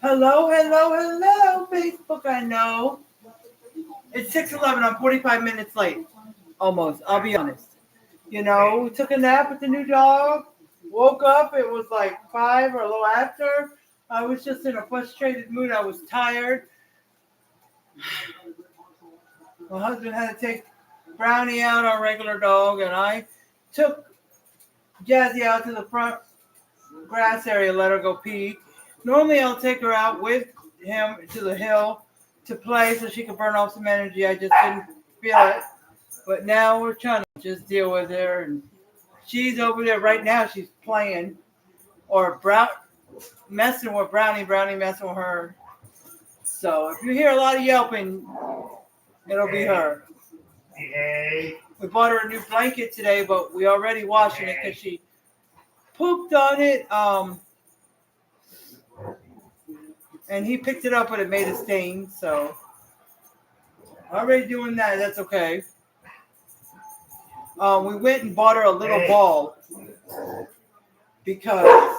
Hello, hello, hello, Facebook. I know it's 6:11. I'm 45 minutes late, almost. I'll be honest. Took a nap with the new dog. Woke up. It was like 5 or a little after. I was just in a frustrated mood. I was tired. My husband had to take Brownie out, our regular dog, and I took Jazzy out to the front grass area, let her go pee. Normally, I'll take her out with him to the hill to play so she can burn off some energy. I just didn't feel it. But now we're trying to just deal with her. And she's over there right now. She's playing or messing with Brownie. Brownie messing with her. So if you hear a lot of yelping, it'll be her. Hey. We bought her a new blanket today, but we already washing it because she pooped on it. And he picked it up, but it made a stain. So already doing that. That's okay. We went and bought her a little ball because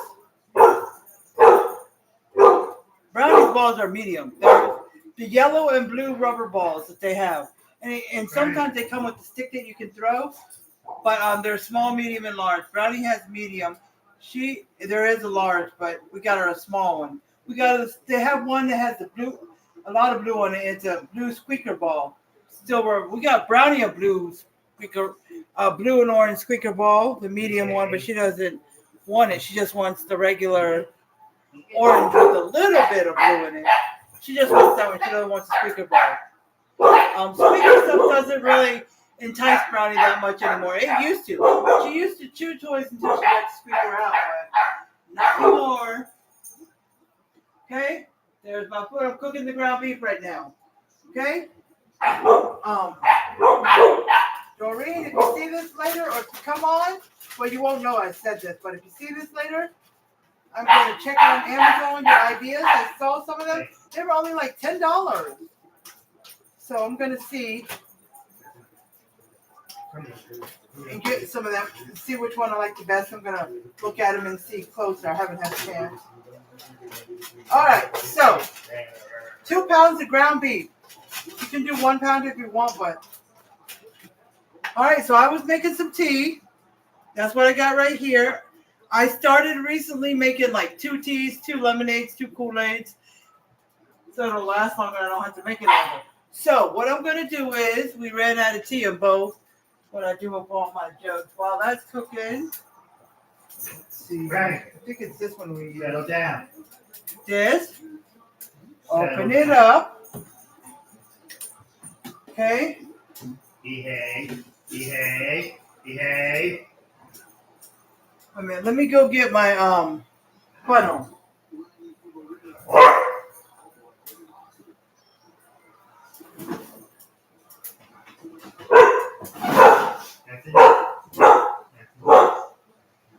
Brownie's balls are medium. They're the yellow and blue rubber balls that they have. And sometimes they come with a stick that you can throw, but they're small, medium, and large. Brownie has medium. There is a large, but we got her a small one. They have one that has a lot of blue on it. It's a blue squeaker ball. We got Brownie a blue squeaker, blue and orange squeaker ball, the medium one, but she doesn't want it. She just wants the regular orange with a little bit of blue in it. She just wants that one. She doesn't want the squeaker ball. Squeaker stuff doesn't really entice Brownie that much anymore. It used to. She used to chew toys until she got the squeaker out, but not anymore. Okay? There's my food. I'm cooking the ground beef right now. Okay? Doreen, if you see this later or come on, well, you won't know I said this, but if you see this later, I'm going to check it on Amazon, your ideas. I saw some of them. They were only like $10. So I'm going to see and get some of them, see which one I like the best. I'm going to look at them and see closer. I haven't had a chance. All right, so 2 pounds of ground beef. You can do 1 pound if you want, but all right. So I was making some tea. That's what I got right here. I started recently making like 2 teas, 2 lemonades, 2 Kool-Aids, so it'll last longer. I don't have to make it longer. So what I'm gonna do is we ran out of tea in both. What I do with all my jugs while that's cooking. Let's see. Right. I think it's this one we use. Settle down. This. Open it up. Okay. Behave. Behave. Behave. Wait a minute. Let me go get my funnel.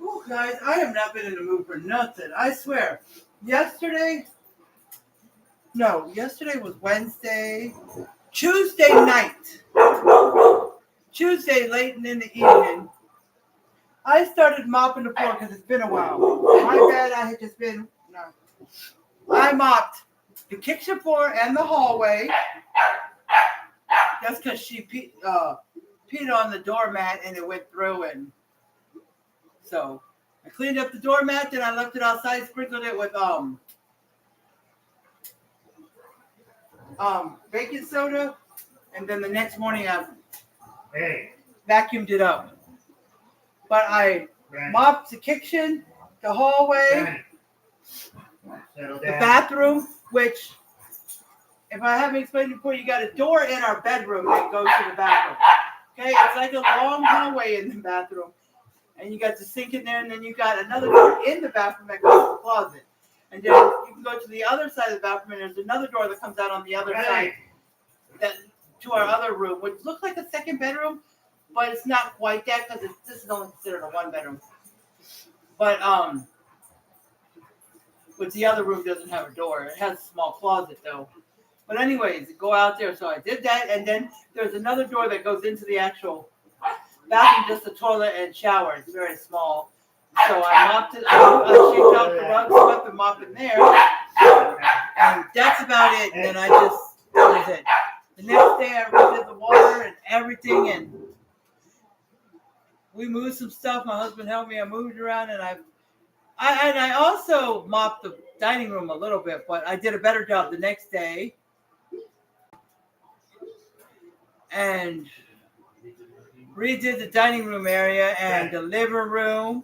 Oh, guys, I have not been in the mood for nothing. I swear. Yesterday was Wednesday. Tuesday night. Tuesday late in the evening. I started mopping the floor because it's been a while. My bad, I mopped the kitchen floor and the hallway. That's because she peed on the doormat and it went through, and so I cleaned up the doormat, then I left it outside, sprinkled it with baking soda, and then the next morning I vacuumed it up. But I mopped the kitchen, the hallway, the bathroom, which, if I haven't explained before, you got a door in our bedroom that goes to the bathroom. Okay, it's like a long hallway in the bathroom. And you got the sink in there, and then you got another door in the bathroom that goes to the closet. And then you can go to the other side of the bathroom, and there's another door that comes out on the other side to our other room, which looks like a second bedroom, but it's not quite that because this is only considered a 1 bedroom. But which the other room doesn't have a door. It has a small closet though. But anyways, go out there. So I did that, and then there's another door that goes into the actual bathroom, just the toilet and shower. It's very small. So I mopped it. I shaked out the rug, swept and mopped mop in there. And that's about it. And then that was it. The next day I redid the water and everything, and we moved some stuff. My husband helped me. I moved around, and I also mopped the dining room a little bit, but I did a better job the next day. And redid the dining room area and the living room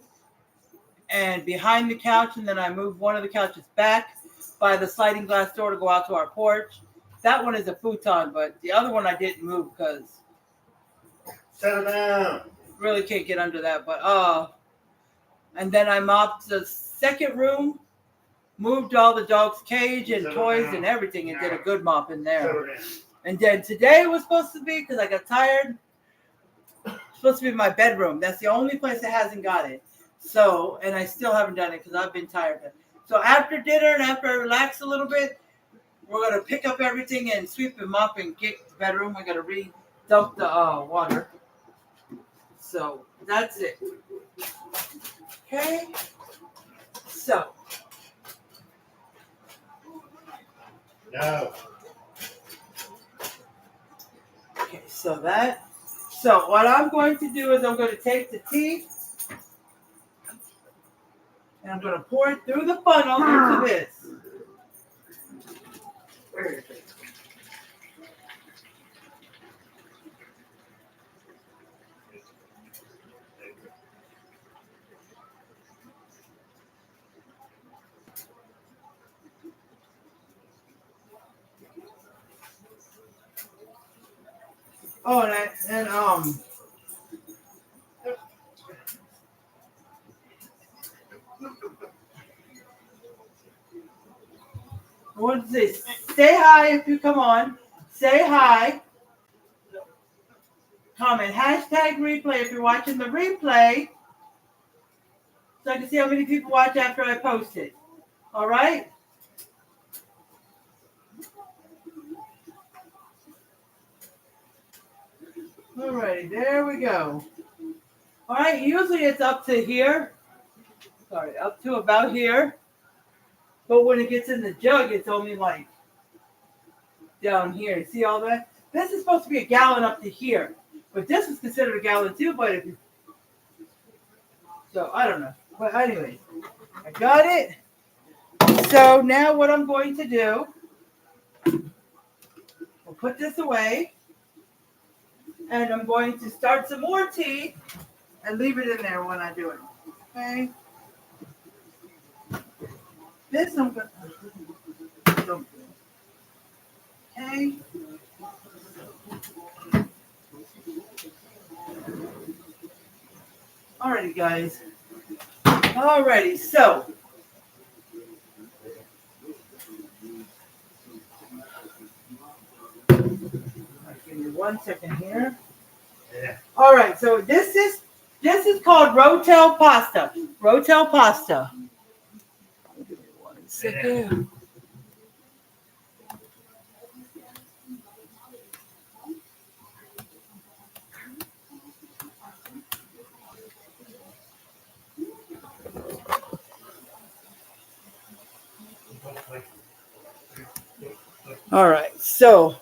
and behind the couch, and then I moved one of the couches back by the sliding glass door to go out to our porch. That one is a futon, but the other one I didn't move because settle down. Really can't get under that. But and then I mopped the second room, moved all the dog's cage and toys and everything, and did a good mop in there. And then today was supposed to be, because I got tired, supposed to be my bedroom. That's the only place that hasn't got it. So, and I still haven't done it because I've been tired. So after dinner and after I relax a little bit, we're going to pick up everything and sweep and mop and get the bedroom. I got to re-dump the water. So that's it. Okay. So. No. Okay, so what I'm going to do is I'm going to take the tea and I'm going to pour it through the funnel into this. Where is it? Oh, and what is this? Say hi if you come on. Say hi. Comment hashtag replay if you're watching the replay, so I can see how many people watch after I post it. All right? Alrighty, there we go. All right, usually it's up to here. Sorry, up to about here. But when it gets in the jug, it's only like down here. See all that? This is supposed to be a gallon up to here. But this is considered a gallon too, but if you... So, I don't know. But anyway, I got it. So now what I'm going to do, we'll put this away. And I'm going to start some more tea and leave it in there when I do it. Okay? This I'm going to... Okay? Alrighty, guys. Alrighty, so... Give me 1 second here. Yeah. All right, so this is called Rotel Pasta. Rotel Pasta. Give me 1 second. All right, so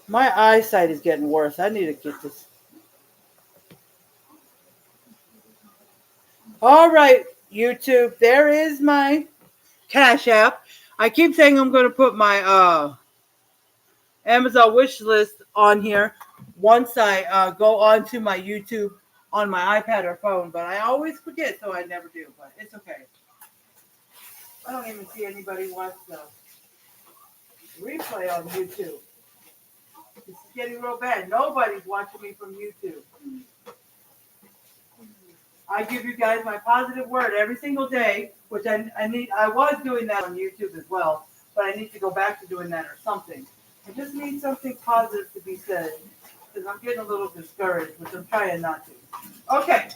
my eyesight is getting worse. I need to get this. All right, YouTube, there is my Cash App. I keep saying I'm going to put my Amazon wish list on here once I go on to my YouTube on my iPad or phone, but I always forget, so I never do, but it's okay. I don't even see anybody watch the replay on YouTube. This is getting real bad. Nobody's watching me from YouTube. I give you guys my positive word every single day, which I need. I was doing that on YouTube as well, but I need to go back to doing that or something. I just need something positive to be said because I'm getting a little discouraged, which I'm trying not to. Okay.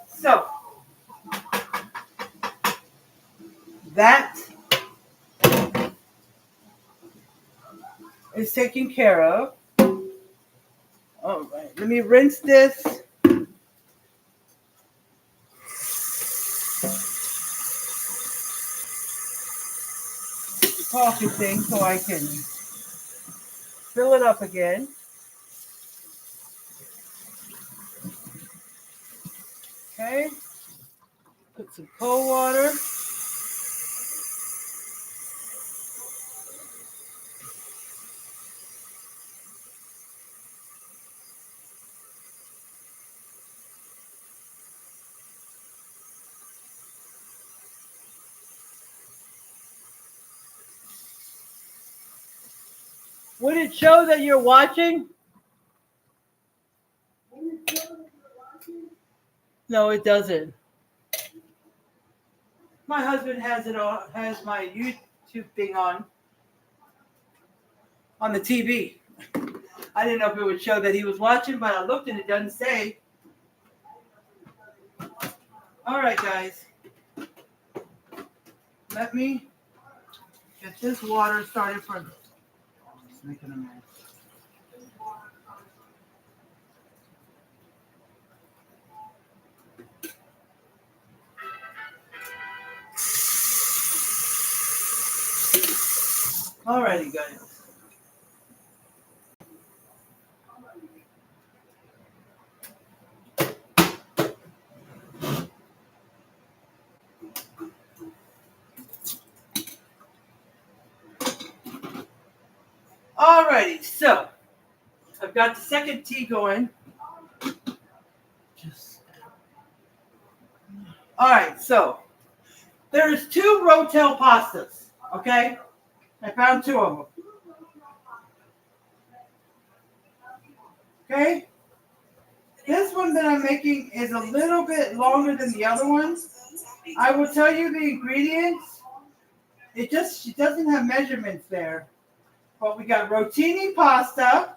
So that is taken care of. All right. Let me rinse this. coffee thing so I can fill it up again. Okay. Put some cold water. Would it show that you're watching? No, it doesn't. My husband has it on, has my YouTube thing on the TV. I didn't know if it would show that he was watching, but I looked and it doesn't say. All right, guys. Let me get this water started for. Just making a mess. Alrighty, guys. Alrighty, so I've got the second tea going. Alright, so there's 2 Rotel pastas, okay? I found 2 of them. Okay? This one that I'm making is a little bit longer than the other ones. I will tell you the ingredients. It doesn't have measurements there. But we got rotini pasta.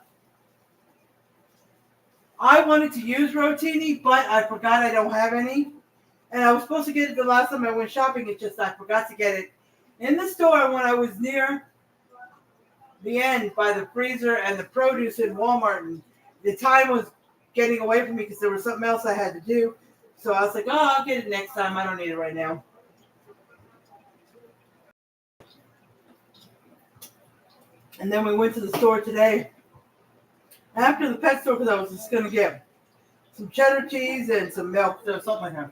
I wanted to use rotini, but I forgot I don't have any. And I was supposed to get it the last time I went shopping. It's just I forgot to get it in the store when I was near the end by the freezer and the produce in Walmart. And the time was getting away from me because there was something else I had to do. So I was like, oh, I'll get it next time. I don't need it right now. And then we went to the store today. After the pet store, because I was just going to get some cheddar cheese and some milk or something like that.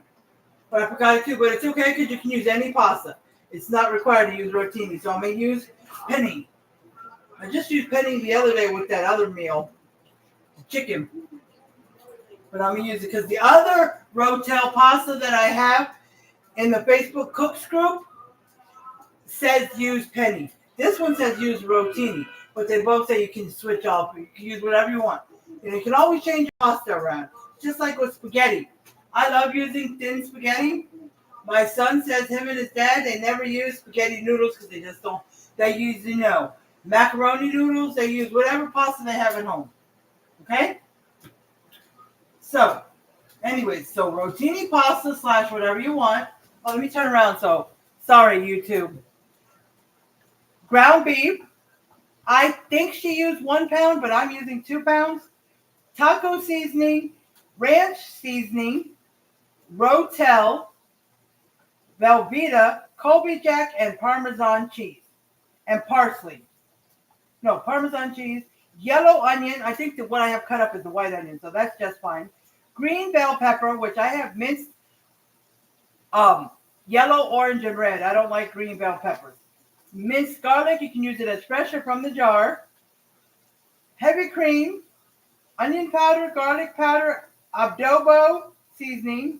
But I forgot it too. But it's okay because you can use any pasta. It's not required to use rotini. So I'm going to use penny. I just used penny the other day with that other meal, the chicken. But I'm going to use it because the other Rotel pasta that I have in the Facebook Cooks group says use penny. This one says use rotini. But they both say you can switch off. You can use whatever you want. You can always change your pasta around. Just like with spaghetti. I love using thin spaghetti. My son says him and his dad, they never use spaghetti noodles because they just don't. They use, macaroni noodles. They use whatever pasta they have at home. Okay? So, anyways, so rotini pasta / whatever you want. Oh, let me turn around. So, sorry, YouTube. Ground beef. I think she used 1 pound, but I'm using 2 pounds. Taco seasoning, ranch seasoning, Rotel, Velveeta, Colby Jack, and Parmesan cheese. And parsley. No, Parmesan cheese. Yellow onion. I think that what I have cut up is the white onion, so that's just fine. Green bell pepper, which I have minced yellow, orange, and red. I don't like green bell peppers. Minced garlic. You can use it as fresh or from the jar. Heavy cream. Onion powder, garlic powder, adobo seasoning,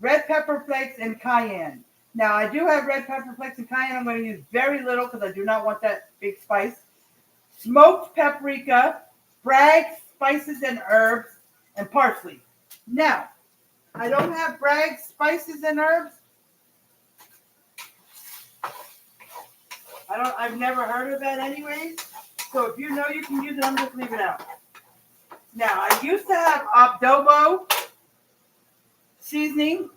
red pepper flakes, and cayenne. Now, I do have red pepper flakes and cayenne. I'm going to use very little because I do not want that big spice. Smoked paprika, Bragg's spices and herbs, and parsley. Now, I don't have Bragg's spices and herbs. I've never heard of that anyways. So if you know you can use it, I'm just leaving it out. Now, I used to have adobo seasoning.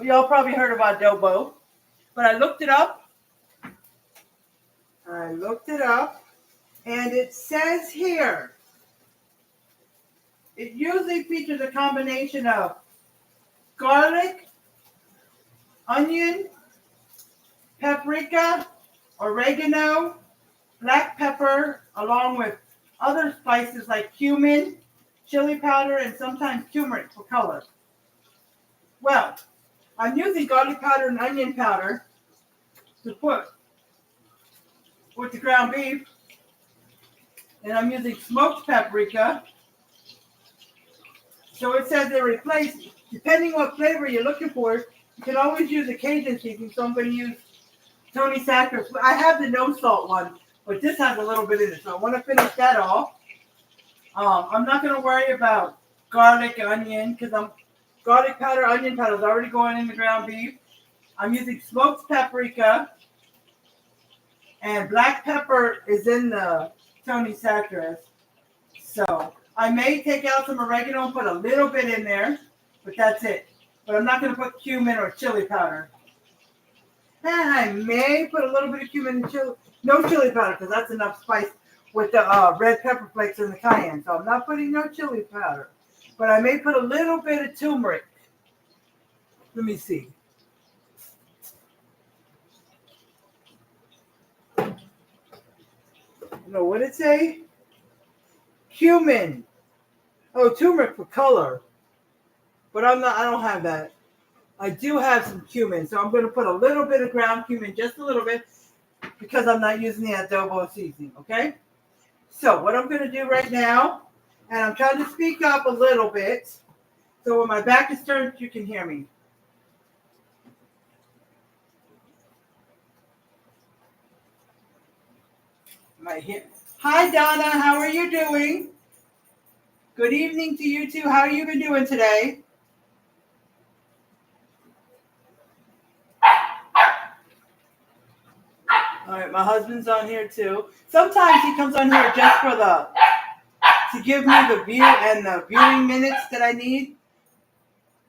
Y'all probably heard about adobo. But I looked it up. And it says here, it usually features a combination of garlic, onion, paprika, oregano, black pepper, along with other spices like cumin, chili powder, and sometimes turmeric for color. Well, I'm using garlic powder and onion powder to put with the ground beef, and I'm using smoked paprika. So it says they replace, depending what flavor you're looking for, you can always use a Cajun seasoning. So I'm going to use Tony Sacker. I have the no salt one, but this has a little bit in it. So I want to finish that off. I'm not going to worry about garlic, onion, because garlic powder, onion powder is already going in the ground beef. I'm using smoked paprika, and black pepper is in the Tony Sacker. So I may take out some oregano and put a little bit in there, but that's it. But I'm not going to put cumin or chili powder. And I may put a little bit of cumin and chili, no chili powder, because that's enough spice with the red pepper flakes and the cayenne. So I'm not putting no chili powder. But I may put a little bit of turmeric. Let me see. No, what did it say? Cumin. Oh, turmeric for color. But I don't have that. I do have some cumin, so I'm going to put a little bit of ground cumin, just a little bit, because I'm not using the adobo seasoning, okay? So what I'm going to do right now, and I'm trying to speak up a little bit, so when my back is turned, you can hear me. Right here. Hi, Donna. How are you doing? Good evening to you too. How you been doing today? All right, my husband's on here too. Sometimes he comes on here just for to give me the view and the viewing minutes that I need.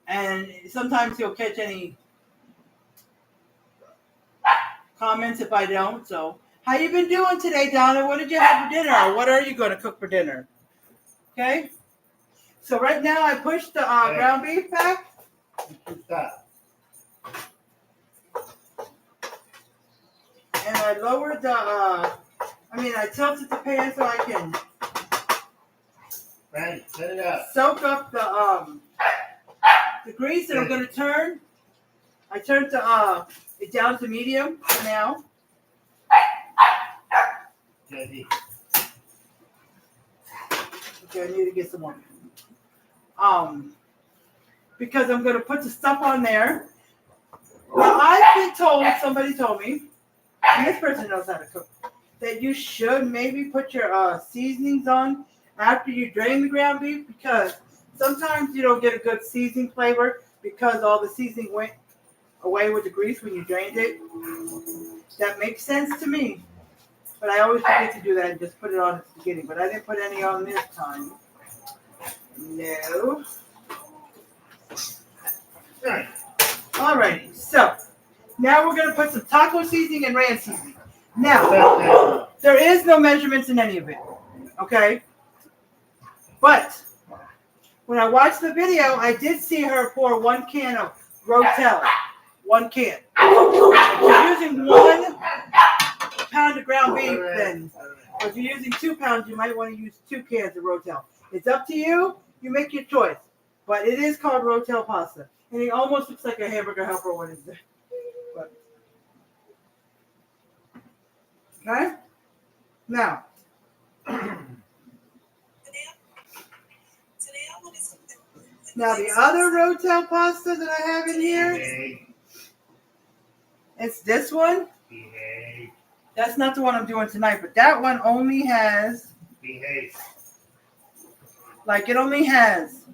And sometimes he'll catch any comments if I don't. So, how you been doing today, Donna? What did you have for dinner? Or what are you going to cook for dinner? Okay. So right now I pushed the ground beef back. Stop. And I lowered I tilted the pan so I can Randy, set it up. soak up the grease, and I'm going to turn. I turned it down to medium for now. Jesse. Okay, I need to get some more. Because I'm going to put the stuff on there. Now, I've been told, somebody told me, and this person knows how to cook, that you should maybe put your seasonings on after you drain the ground beef, because sometimes you don't get a good seasoning flavor because all the seasoning went away with the grease when you drained it. That makes sense to me. But I always forget to do that and just put it on at the beginning. But I didn't put any on this time. No. Right. Alrighty, so now we're going to put some taco seasoning and ranch seasoning. Now, there is no measurements in any of it, okay? But when I watched the video, I did see her pour 1 can of Rotel. 1 can. If you're using 1 pound of ground beef, then if you're using 2 pounds, you might want to use 2 cans of Rotel. It's up to you. You make your choice. But it is called Rotel Pasta. And it almost looks like a hamburger helper when it's there. But, okay? Now. Now the other Rotel pasta that I have in here, it's this one. That's not the one I'm doing tonight, but that one only has, it only has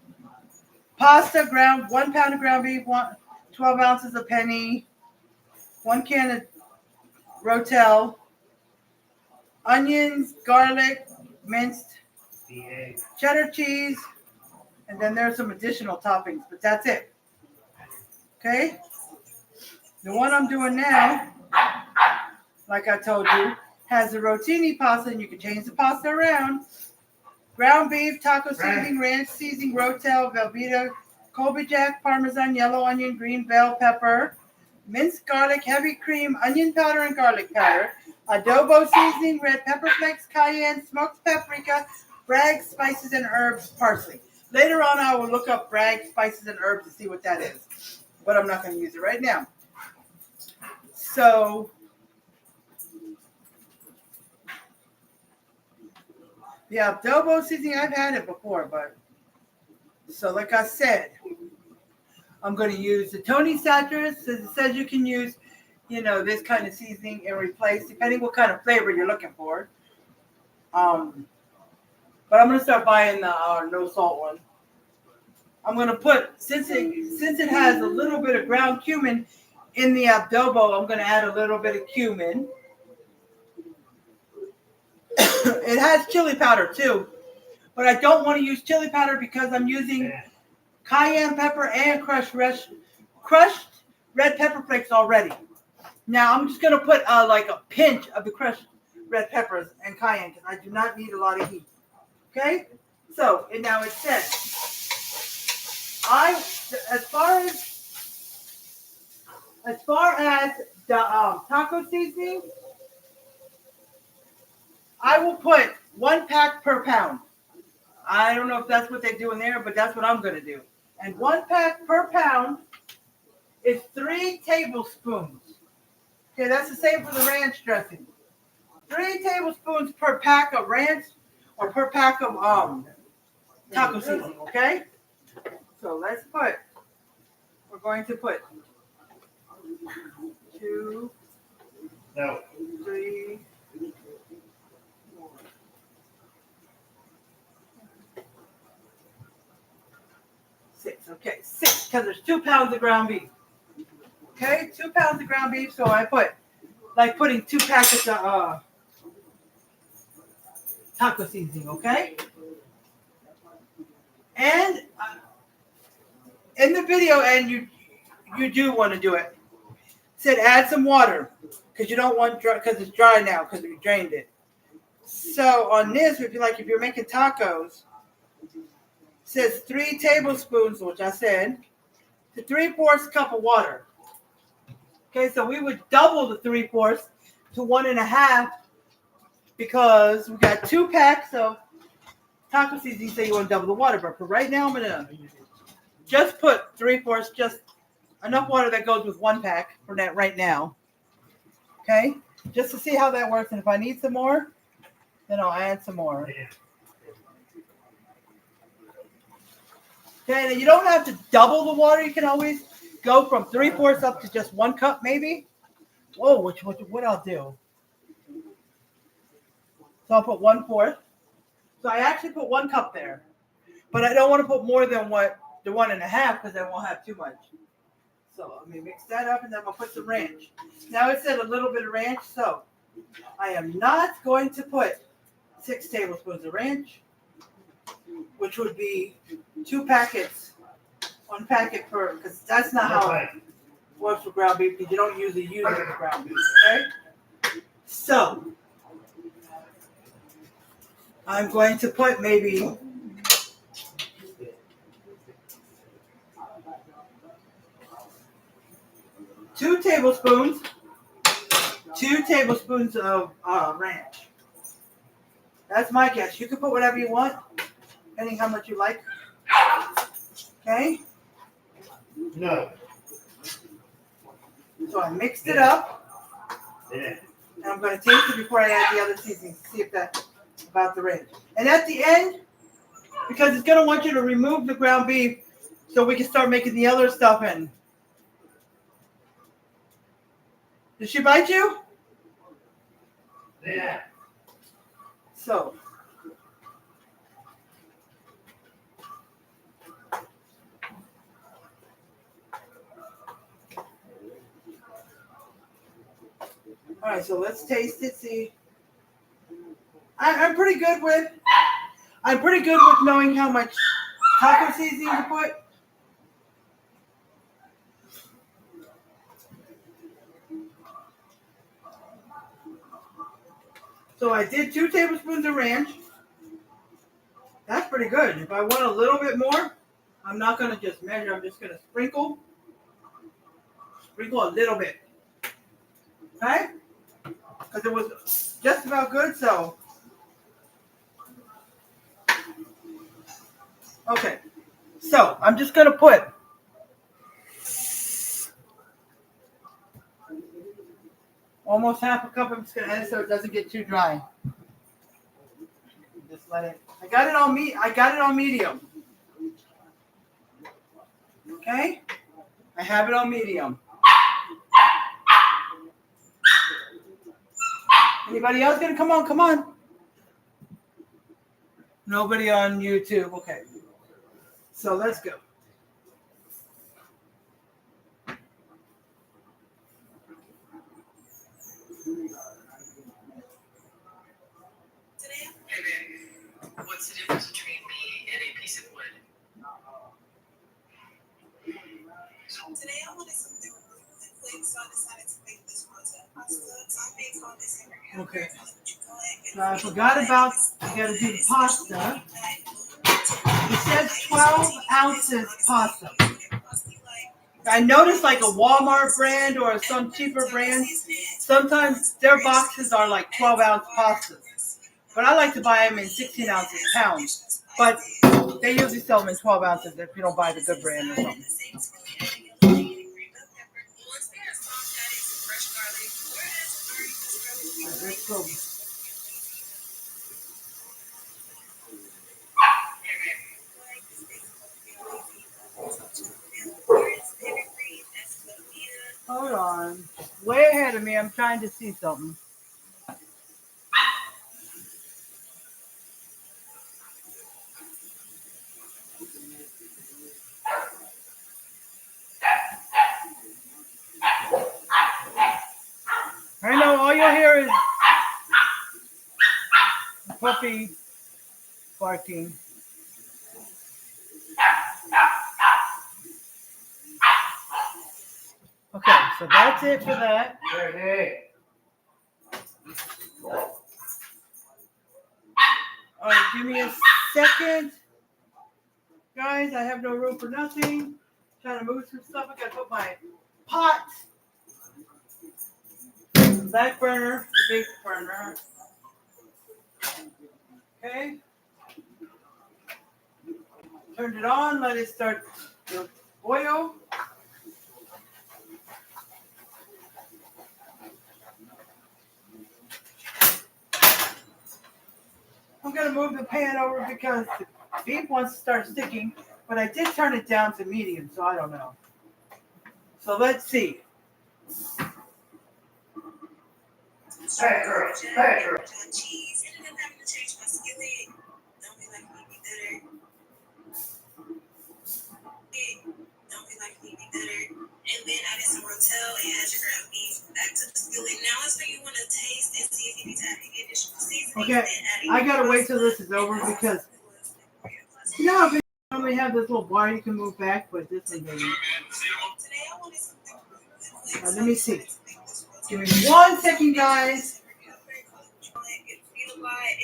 pasta, 1 pound of ground beef, 12 ounces of penny, 1 can of Rotel, onions, garlic, minced, cheddar cheese, and then there's some additional toppings, but that's it. Okay? The one I'm doing now, like I told you, has the rotini pasta, and you can change the pasta around. Ground beef, taco seasoning, ranch seasoning, Rotel, Velveeta, Colby Jack, Parmesan, yellow onion, green bell pepper, minced garlic, heavy cream, onion powder, and garlic powder, adobo seasoning, red pepper flakes, cayenne, smoked paprika, Bragg spices and herbs, parsley. Later on, I will look up Bragg spices and herbs to see what that is, but I'm not going to use it right now. So, the adobo seasoning, I've had it before, but so like I said, I'm going to use the Tony Satchers. It says you can use, this kind of seasoning and replace, depending what kind of flavor you're looking for. But I'm going to start buying the no salt one. I'm going to put, since it has a little bit of ground cumin in the adobo, I'm going to add a little bit of cumin. It has chili powder too, but I don't want to use chili powder because I'm using cayenne pepper and crushed red pepper flakes already. Now I'm just going to put like a pinch of the crushed red peppers and cayenne because I do not need a lot of heat. Okay? So, and now it says, as far as the taco seasoning, I will put 1 pack per pound. I don't know if that's what they do in there, but that's what I'm going to do. And 1 pack per pound is 3 tablespoons. Okay, that's the same for the ranch dressing. 3 tablespoons per pack of ranch or per pack of taco seasoning, okay? So we're going to put 2, 3, 4, 6. Okay, 6, because there's 2 pounds of ground beef. Okay, 2 pounds of ground beef, so I put, like putting 2 packets of taco seasoning, okay? And in the video, and you do want to do it, said add some water because you don't want dry, because it's dry now because we drained it. So on this, if you're making tacos, it says 3 tablespoons, which I said, to 3/4 cup of water. Okay, so we would double the 3/4 to 1.5 because we got 2 packs of taco seasoning. So you want to double the water, but for right now, I'm gonna just put 3/4, just enough water that goes with 1 pack for that right now. Okay, just to see how that works, and if I need some more, then I'll add some more. Okay, and you don't have to double the water. You can always go from 3/4 up to just 1 cup, maybe. Whoa, what I'll do? So I'll put 1/4. So I actually put 1 cup there, but I don't want to put more than what the 1.5 because I won't have too much. So let me mix that up, and then I'll put some ranch. Now it said a little bit of ranch, so I am not going to put 6 tablespoons of ranch, which would be 2 packets, 1 packet per, because that's not how it works for ground beef, because you don't usually use it for ground beef, okay? So I'm going to put maybe 2 tablespoons of ranch. That's my guess. You can put whatever you want, depending how much you like. Okay? No. So I mixed it up. Yeah. And I'm going to taste it before I add the other seasonings to see if that's about the range. And at the end, because it's going to want you to remove the ground beef so we can start making the other stuff in. Did she bite you? Yeah. So. All right, so let's taste it, see. I'm pretty good with knowing how much taco seasoning to put. So I did 2 tablespoons of ranch. That's pretty good. If I want a little bit more, I'm not going to just measure. I'm just going to sprinkle. sprinkle a little bit. Okay? Because it was just about good, so. Okay. So, I'm just going to put almost half a cup. I'm just going to add it so it doesn't get too dry. Just let it. I got it on medium. Okay? I have it on medium. Anybody else gonna come on? Come on. Nobody on YouTube. Okay. So let's go. What's the difference between me and a piece of wood? Today I wanted something really quick, so I decided to make this Rotel Pasta. So I made all this hamburger. Okay. I forgot about, you gotta do the pasta. It says 12 ounces pasta. I noticed like a Walmart brand or some cheaper brands, sometimes their boxes are like 12-ounce pastas. But I like to buy them in 16-ounce pounds. But they usually sell them in 12 ounces if you don't buy the good brand or something. Let's go. Hold on. Way ahead of me. I'm trying to see something. I know all you'll hear is puppy barking. Okay, so that's it for that. All right, give me a second. Guys, I have no room for nothing. Trying to move some stuff. I gotta put my pot, back burner, big burner. Okay. Turned it on, let it start to boil. I'm gonna move the pan over because the beef wants to start sticking, but I did turn it down to medium, so I don't know. So let's see. Hey, girl. Hey, girl. Cheese. Ended up having to change my skillet. Don't be like me, be better. Don't be like me, be better. And then added some Rotel and add your ground beef back to the skillet. Now it's where you want to taste and see if you need to add any additional seasoning. Okay, I gotta wait till this is over because you know if you normally have this little bar you can move back, but this one doesn't. Let me see. Give me 1 second, guys.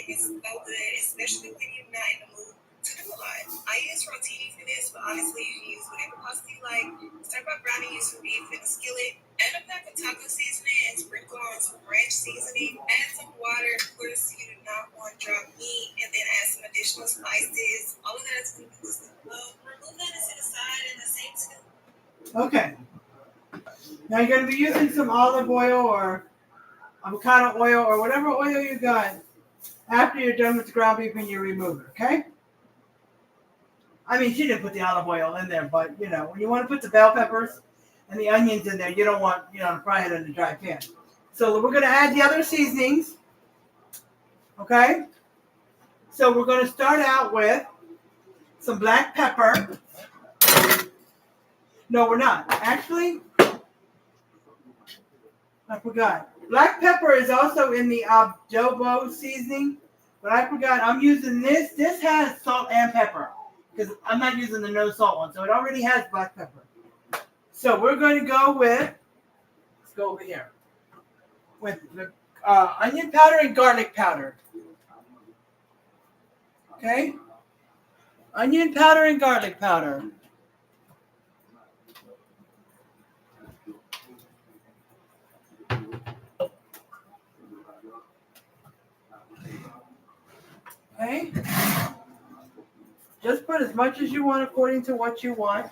It's so good, especially when you're not in the mood to do a lot. I use rotini for this, but honestly, you can use whatever pasta you like. Start by browning you some beef in the skillet. Add a pack of taco seasoning and sprinkle on some ranch seasoning. Add some water, of course, you do not want dry meat, and then add some additional spices. All of that is going to be remove that to the side in the same skillet. Okay. Now you're going to be using some olive oil or avocado oil or whatever oil you got after you're done with the ground beef and you remove it, okay? I mean, she didn't put the olive oil in there, but, you know, when you want to put the bell peppers and the onions in there, you don't want, you know, to fry it in a dry pan. So we're going to add the other seasonings, okay? So we're going to start out with some black pepper. No, we're not. Actually, I forgot. Black pepper is also in the adobo seasoning, but I forgot. I'm using this. This has salt and pepper because I'm not using the no salt one, so it already has black pepper. So we're going to go with, let's go over here, with the onion powder and garlic powder. Okay? Onion powder and garlic powder. Okay? Just put as much as you want according to what you want.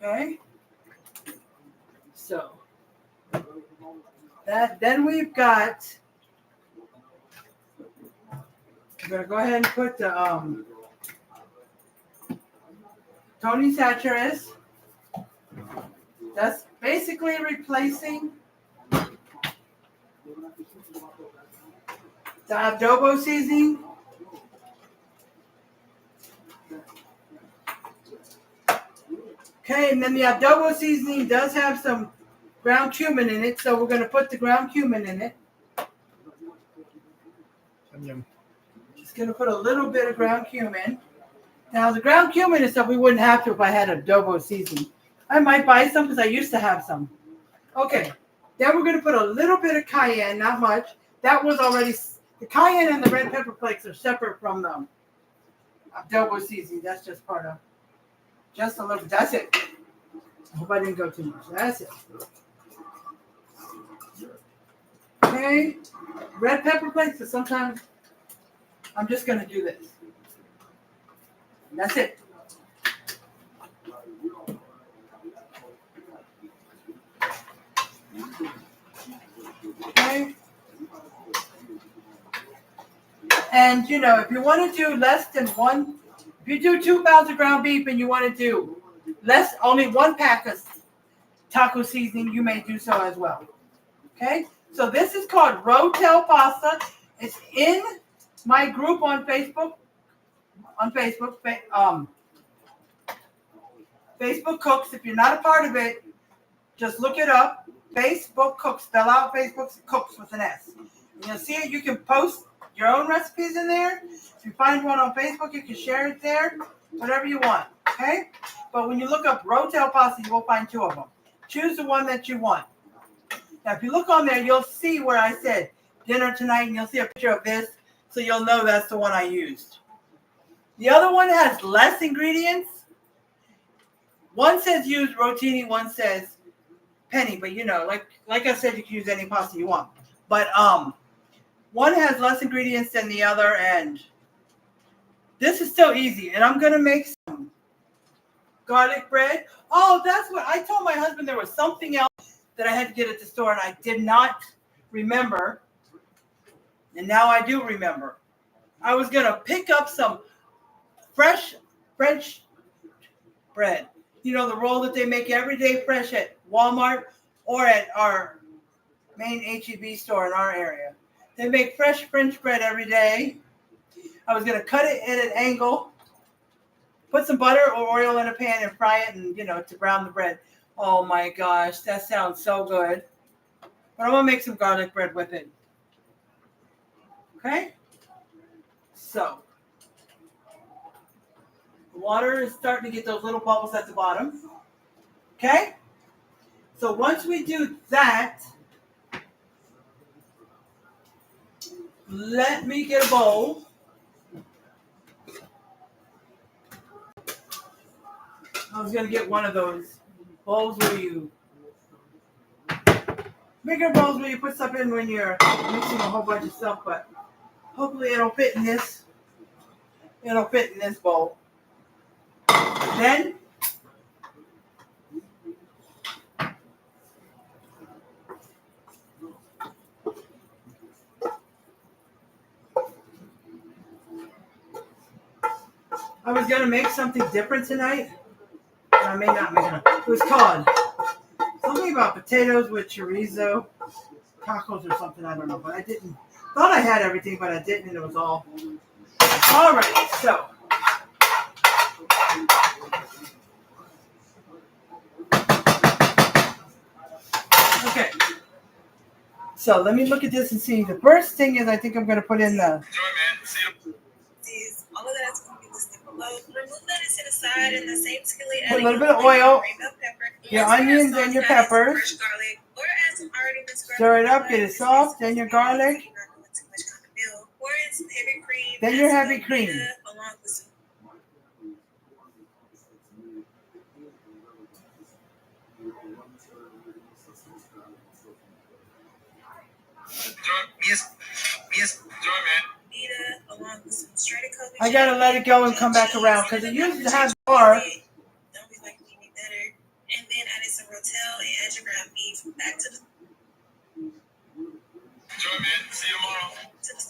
Okay? So, then we've got, I'm going to go ahead and put the Tony Satcheris. That's basically replacing the adobo seasoning. Okay, and then the adobo seasoning does have some ground cumin in it, so we're going to put the ground cumin in it. Just going to put a little bit of ground cumin. Now, the ground cumin is stuff we wouldn't have to if I had adobo seasoning. I might buy some because I used to have some. Okay, then we're going to put a little bit of cayenne, not much. That was already, the cayenne and the red pepper flakes are separate from the adobo seasoning. That's just part of, just a little bit. That's it. I hope I didn't go too much. That's it. Okay, red pepper flakes, but sometimes I'm just going to do this. And that's it. Okay. And you know, if you want to do less than one, if you do 2 pounds of ground beef and you want to do only 1 pack of taco seasoning, you may do so as well. Okay. So this is called Rotel Pasta. It's in my group on Facebook. Facebook Cooks. If you're not a part of it, just look it up. Facebook Cooks. Spell out Facebook Cooks with an S. And you'll see it. You can post your own recipes in there. If you find one on Facebook, you can share it there. Whatever you want. Okay? But when you look up Rotel Pasta, you will find 2 of them. Choose the one that you want. Now, if you look on there, you'll see where I said dinner tonight, and you'll see a picture of this, so you'll know that's the one I used. The other one has less ingredients. One says use rotini, one says penny, but you know, like I said, you can use any pasta you want. But one has less ingredients than the other, and this is still easy. And I'm gonna make some garlic bread. Oh, that's what I told my husband. There was something else that I had to get at the store, and I did not remember. And now I do remember. I was gonna pick up some fresh French bread. You know, the roll that they make every day fresh at Walmart or at our main H-E-B store in our area. They make fresh French bread every day. I was going to cut it at an angle, put some butter or oil in a pan and fry it, and, you know, to brown the bread. Oh my gosh, that sounds so good. But I'm going to make some garlic bread with it. Okay? So, the water is starting to get those little bubbles at the bottom. Okay? So once we do that, let me get a bowl. I was going to get one of those bowls where you, bigger bowls where you put stuff in when you're mixing a whole bunch of stuff, but hopefully it'll fit in this. It'll fit in this bowl. Then, I was going to make something different tonight. I may not make it. It was called something about potatoes with chorizo, tacos or something. I don't know, but I didn't. Thought I had everything, but I didn't, and it was all. All right, so. Okay. So let me look at this and see. The first thing is I think I'm going to put in the. All of that's going to be listed below. Remove that and set aside in the same skillet. Put a little bit of oil, your onions and your peppers. Fresh garlic, or add some already mixed Stir it up, get it soft, then your garlic. Pour in some heavy cream. Then your heavy cream. along with some shredded Kobe I gotta let it go and come back around because it used to have bar. Don't be like me better. And then added some Rotel and add your ground beef back to the See you tomorrow.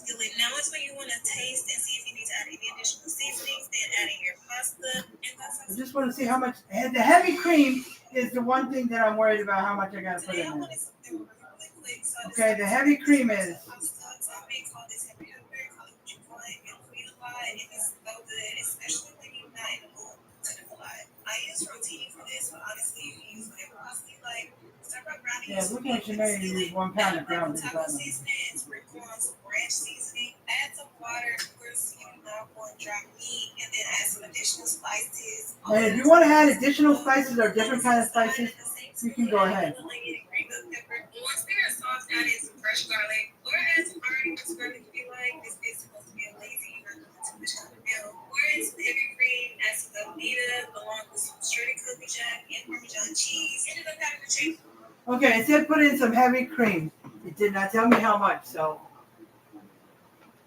skillet. Now it's when you want to taste and see if you need to add any additional seasonings. Then adding your pasta and that's I just want to see how much. The heavy cream is the one thing that I'm worried about. How much I gotta put today I in there. wanted something really quick. So I Okay, the heavy cream is. pasta. So I may call this heavy pepper, call it what you want. It'll eat a lot and it's so good, especially when you're not in the mood to do a lot. I use rotini for this, but honestly you can use whatever pasta you like. Start by browning. Yeah, looking at your menu, you use 1 pound of ground beef. Taco seasoning, sprinkle on some ranch seasoning, add some water, so you not want dry meat, and then add some additional spices. And if you want to add additional spices or different kind of spices, you can go ahead. Once they're soft, add in some fresh garlic, or add some already mixed garlic if you like. This is supposed to be a lazy, you're not doing too much kind of meal. Or in some heavy cream, add some Velveeta, along with some shredded Kobe jack and Parmesan cheese. Ended up having to change. Okay, it said put in some heavy cream. It did not tell me how much, so.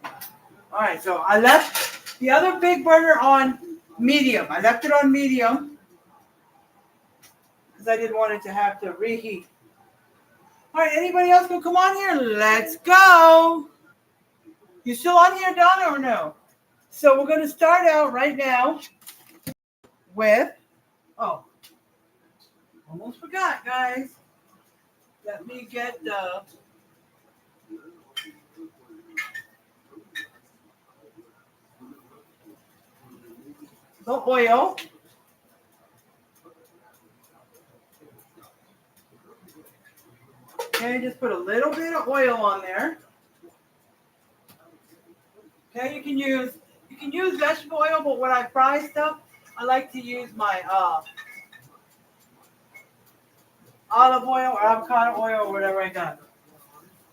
All right, so I left the other big burner on medium. I left it on medium because I didn't want it to have to reheat. All right, anybody else gonna come on here? Let's go. You still on here, Donna, or no? So we're gonna start out right now with, oh, almost forgot, guys. Let me get the oil. Okay, just put a little bit of oil on there. Okay, you can use vegetable oil, but when I fry stuff, I like to use my olive oil or avocado oil or whatever I got.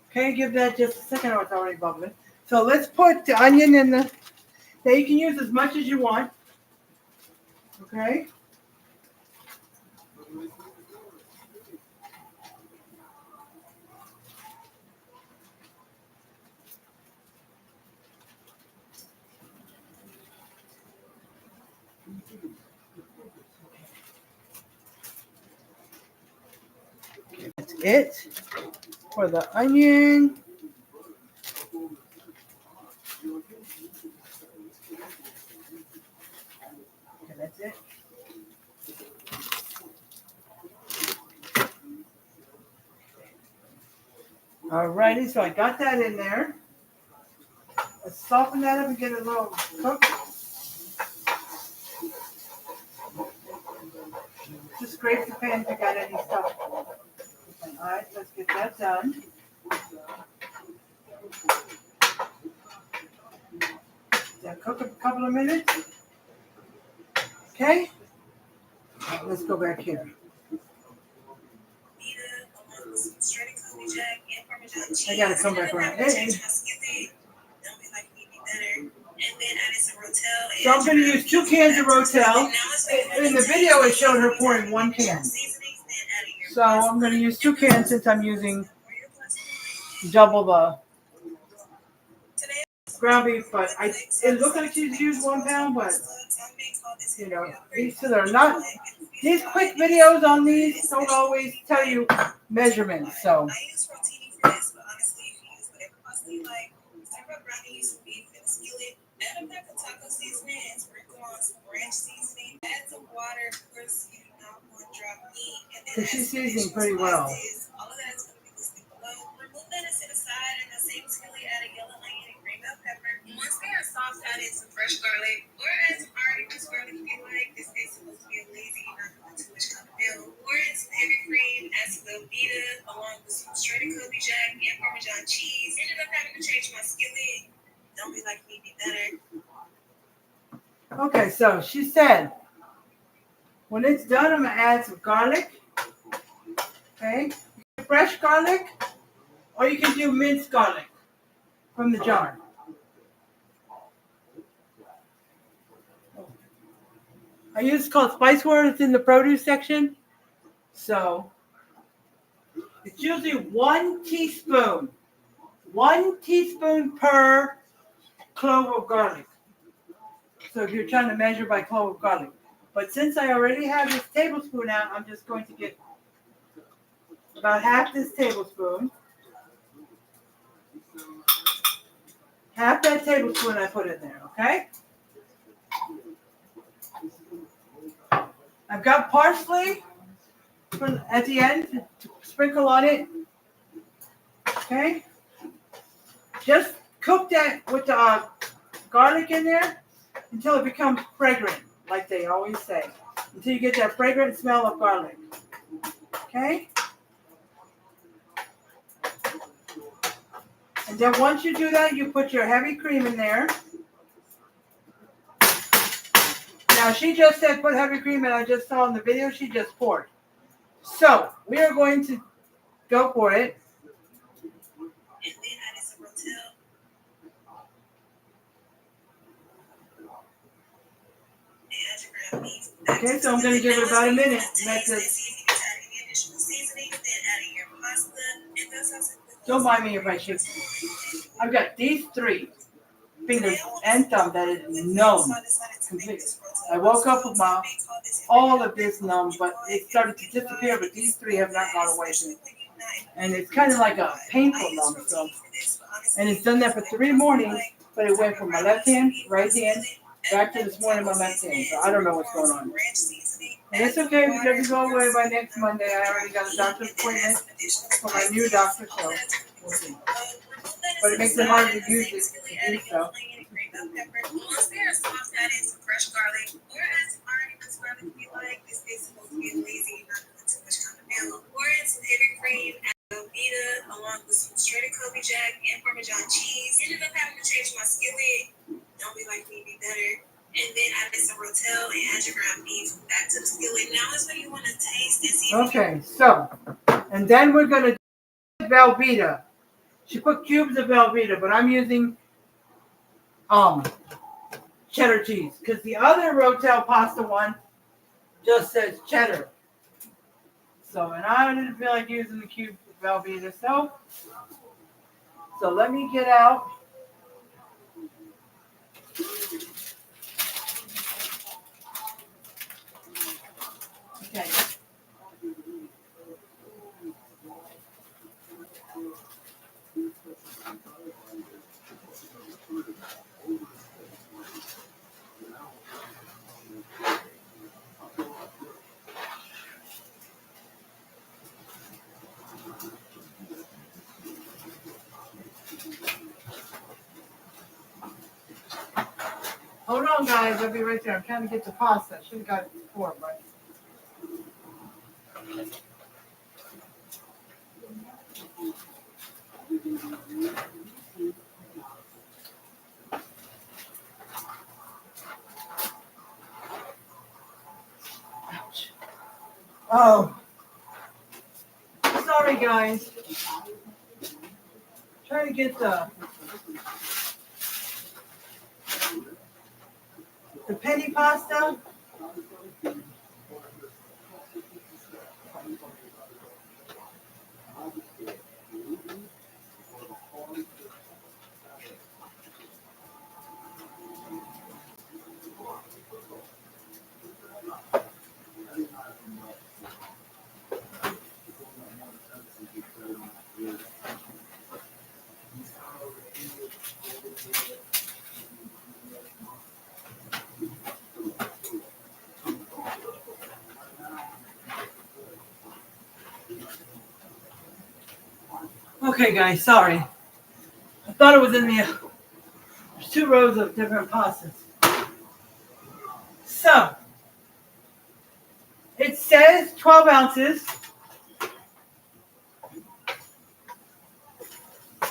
Okay, give that just a second or it's already bubbling. So let's put the onion in the. Now you can use as much as you want. Okay. That's it for the onion. Okay, that's it. Alrighty, so I got that in there. Let's soften that up and get it a little cooked. Just scrape the pan if you got any stuff. Alright, let's get that done. That cook a couple of minutes. Okay. Right, let's go back here. I gotta come back around. Hey. So I'm gonna use 2 cans of Rotel. In the video, it showed her pouring 1 can. So I'm gonna use 2 cans since I'm using double the ground beef. But it looks like she's used 1 pound, but you know, these are not. These quick videos on these don't always tell you measurements. So. I use rotini for this, but honestly, you can use whatever pasta you like. Start by browning some beef in a skillet. Add a pack of taco seasoning and sprinkle on some ranch seasoning. Add some water, of course, you do not want dry meat. And then she's seasoning pretty well. All of that is going to be listed below. Remove that and set aside. In the same skillet, add a yellow onion and green bell pepper. Once they are soft, add in some fresh garlic or add some already mixed garlic if you like. This is supposed to be a lazy, not doing too much kind of meal. Or in some heavy cream, add some Velveeta along with some shredded Kobe jack and Parmesan cheese. Ended up having to change my skillet. Don't be like me, be better. Okay, so she said, when it's done, I'm gonna add some garlic. Okay, fresh garlic, or you can do minced garlic from the jar. I use called Spice Words in the produce section. So it's usually 1 teaspoon. 1 teaspoon per clove of garlic. So if you're trying to measure by clove of garlic. But since I already have this tablespoon out, I'm just going to get about half this tablespoon. Half that tablespoon I put in there, okay? I've got parsley at the end to sprinkle on it. Okay? Just cook that with the garlic in there until it becomes fragrant, like they always say. Until you get that fragrant smell of garlic. Okay? And then once you do that, you put your heavy cream in there. Now, she just said put heavy cream, and I just saw in the video she just poured. So, we are going to go for it. And then I did some Rotel. And add your ground beef. Okay, so I'm going to give it about a minute. Let Taste and this. see if you can add any additional seasoning. Then adding your pasta. And those are some Don't mind me if I should. I've got these 3 fingers and thumb that is numb completely. I woke up with all of this numb, but it started to disappear, but these 3 have not gone away since. And it's kind of like a painful numb, so. And it's done that for 3 mornings, but it went from my left hand, right hand, back to this morning my left hand, so I don't know what's going on. And it's okay because it can go away by next Monday. I already got a doctor's appointment for my new doctor, so we'll see. But it makes it hard to use it to do so. Once they're soft, add in some fresh garlic, or add some already minced garlic if you like. This is supposed to be lazy, not put too much condiment. Pour in some heavy cream, add Velveeta, along with some shredded Kobe Jack and Parmesan cheese. Ended up having to change my skillet. Don't be like me, be better. And then add in some Rotel and add your ground beef back to the skillet. Now is when you want to taste and see. Okay, so, and then we're going to do Velveeta. She put cubes of Velveeta, but I'm using cheddar cheese because the other Rotel pasta one just says cheddar. So, and I didn't feel like using the cubes of Velveeta, so let me get out. Okay. Hold on, guys. I'll be right there. I'm trying to get the pasta. I should have got it before, but. Ouch. Oh. Sorry, guys. Trying to get the penny pasta. Okay, guys, sorry. I thought it was in the there's 2 rows of different pastas. So, it says 12 ounces.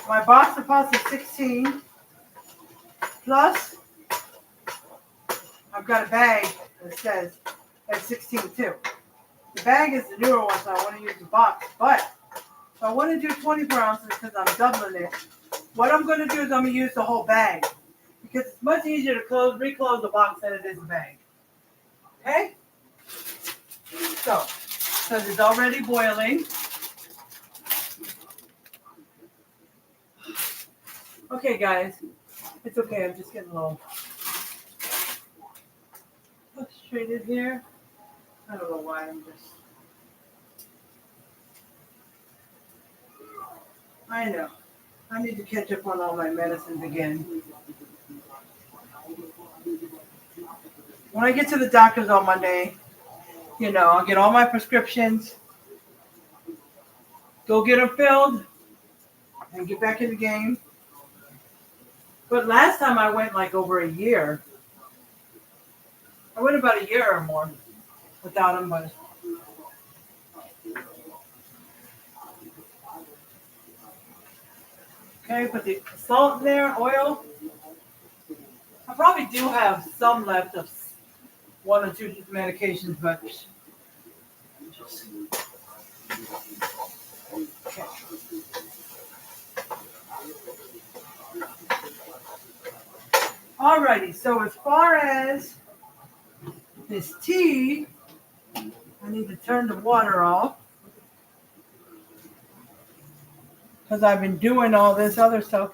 My box of pasta is 16. Plus, I've got a bag that says that's 16 too. The bag is the newer one, so I want to use the box. But if I want to do 24 ounces because I'm doubling it, what I'm going to do is I'm going to use the whole bag because it's much easier to reclose the box than it is the bag. Okay? So, because it's already boiling. Okay, guys. It's okay. I'm just getting a little frustrated here. I don't know why. I know. I need to catch up on all my medicines again. When I get to the doctor's on Monday, I'll get all my prescriptions, go get them filled, and get back in the game. But last time I went like over a year. I went about a year or more without them, but okay, put the salt in there, oil. I probably do have some left of one or two medications, but okay. Alrighty, so as far as this tea, I need to turn the water off because I've been doing all this other stuff.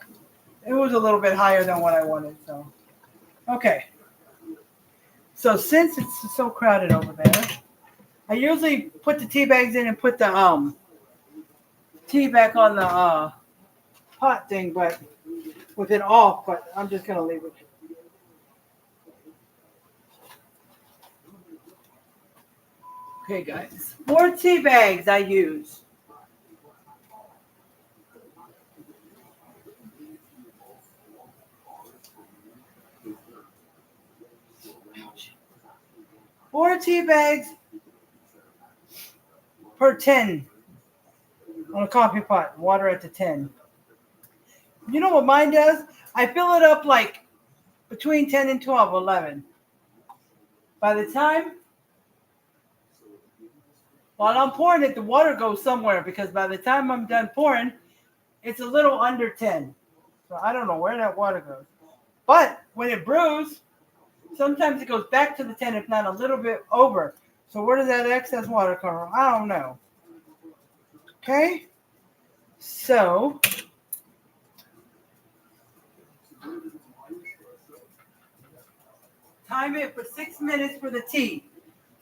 It was a little bit higher than what I wanted, so okay. So since it's so crowded over there, I usually put the tea bags in and put the tea back on the pot thing, but with it off. But I'm just gonna leave it. Okay, guys. 4 tea bags I use. Four tea bags per 10 on a coffee pot. Water at the 10. You know what mine does? I fill it up like between 10 and 12, 11. By the time, while I'm pouring it, the water goes somewhere because by the time I'm done pouring, it's a little under 10. So I don't know where that water goes. But when it brews, sometimes it goes back to the 10, if not a little bit over. So where does that excess water come from? I don't know. Okay? So time it for 6 minutes for the tea.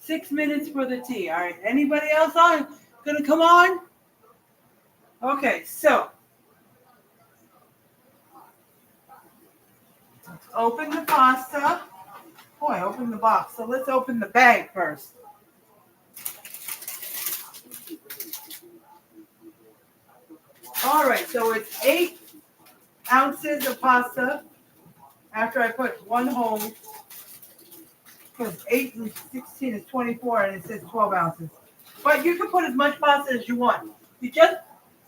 6 minutes for the tea. All right. Anybody else gonna come on? Okay, so let's open the pasta. Oh, I opened the box. So let's open the bag first. All right, so it's 8 ounces of pasta after I put one whole, because 8 and 16 is 24 and it says 12 ounces. But you can put as much pasta as you want. You just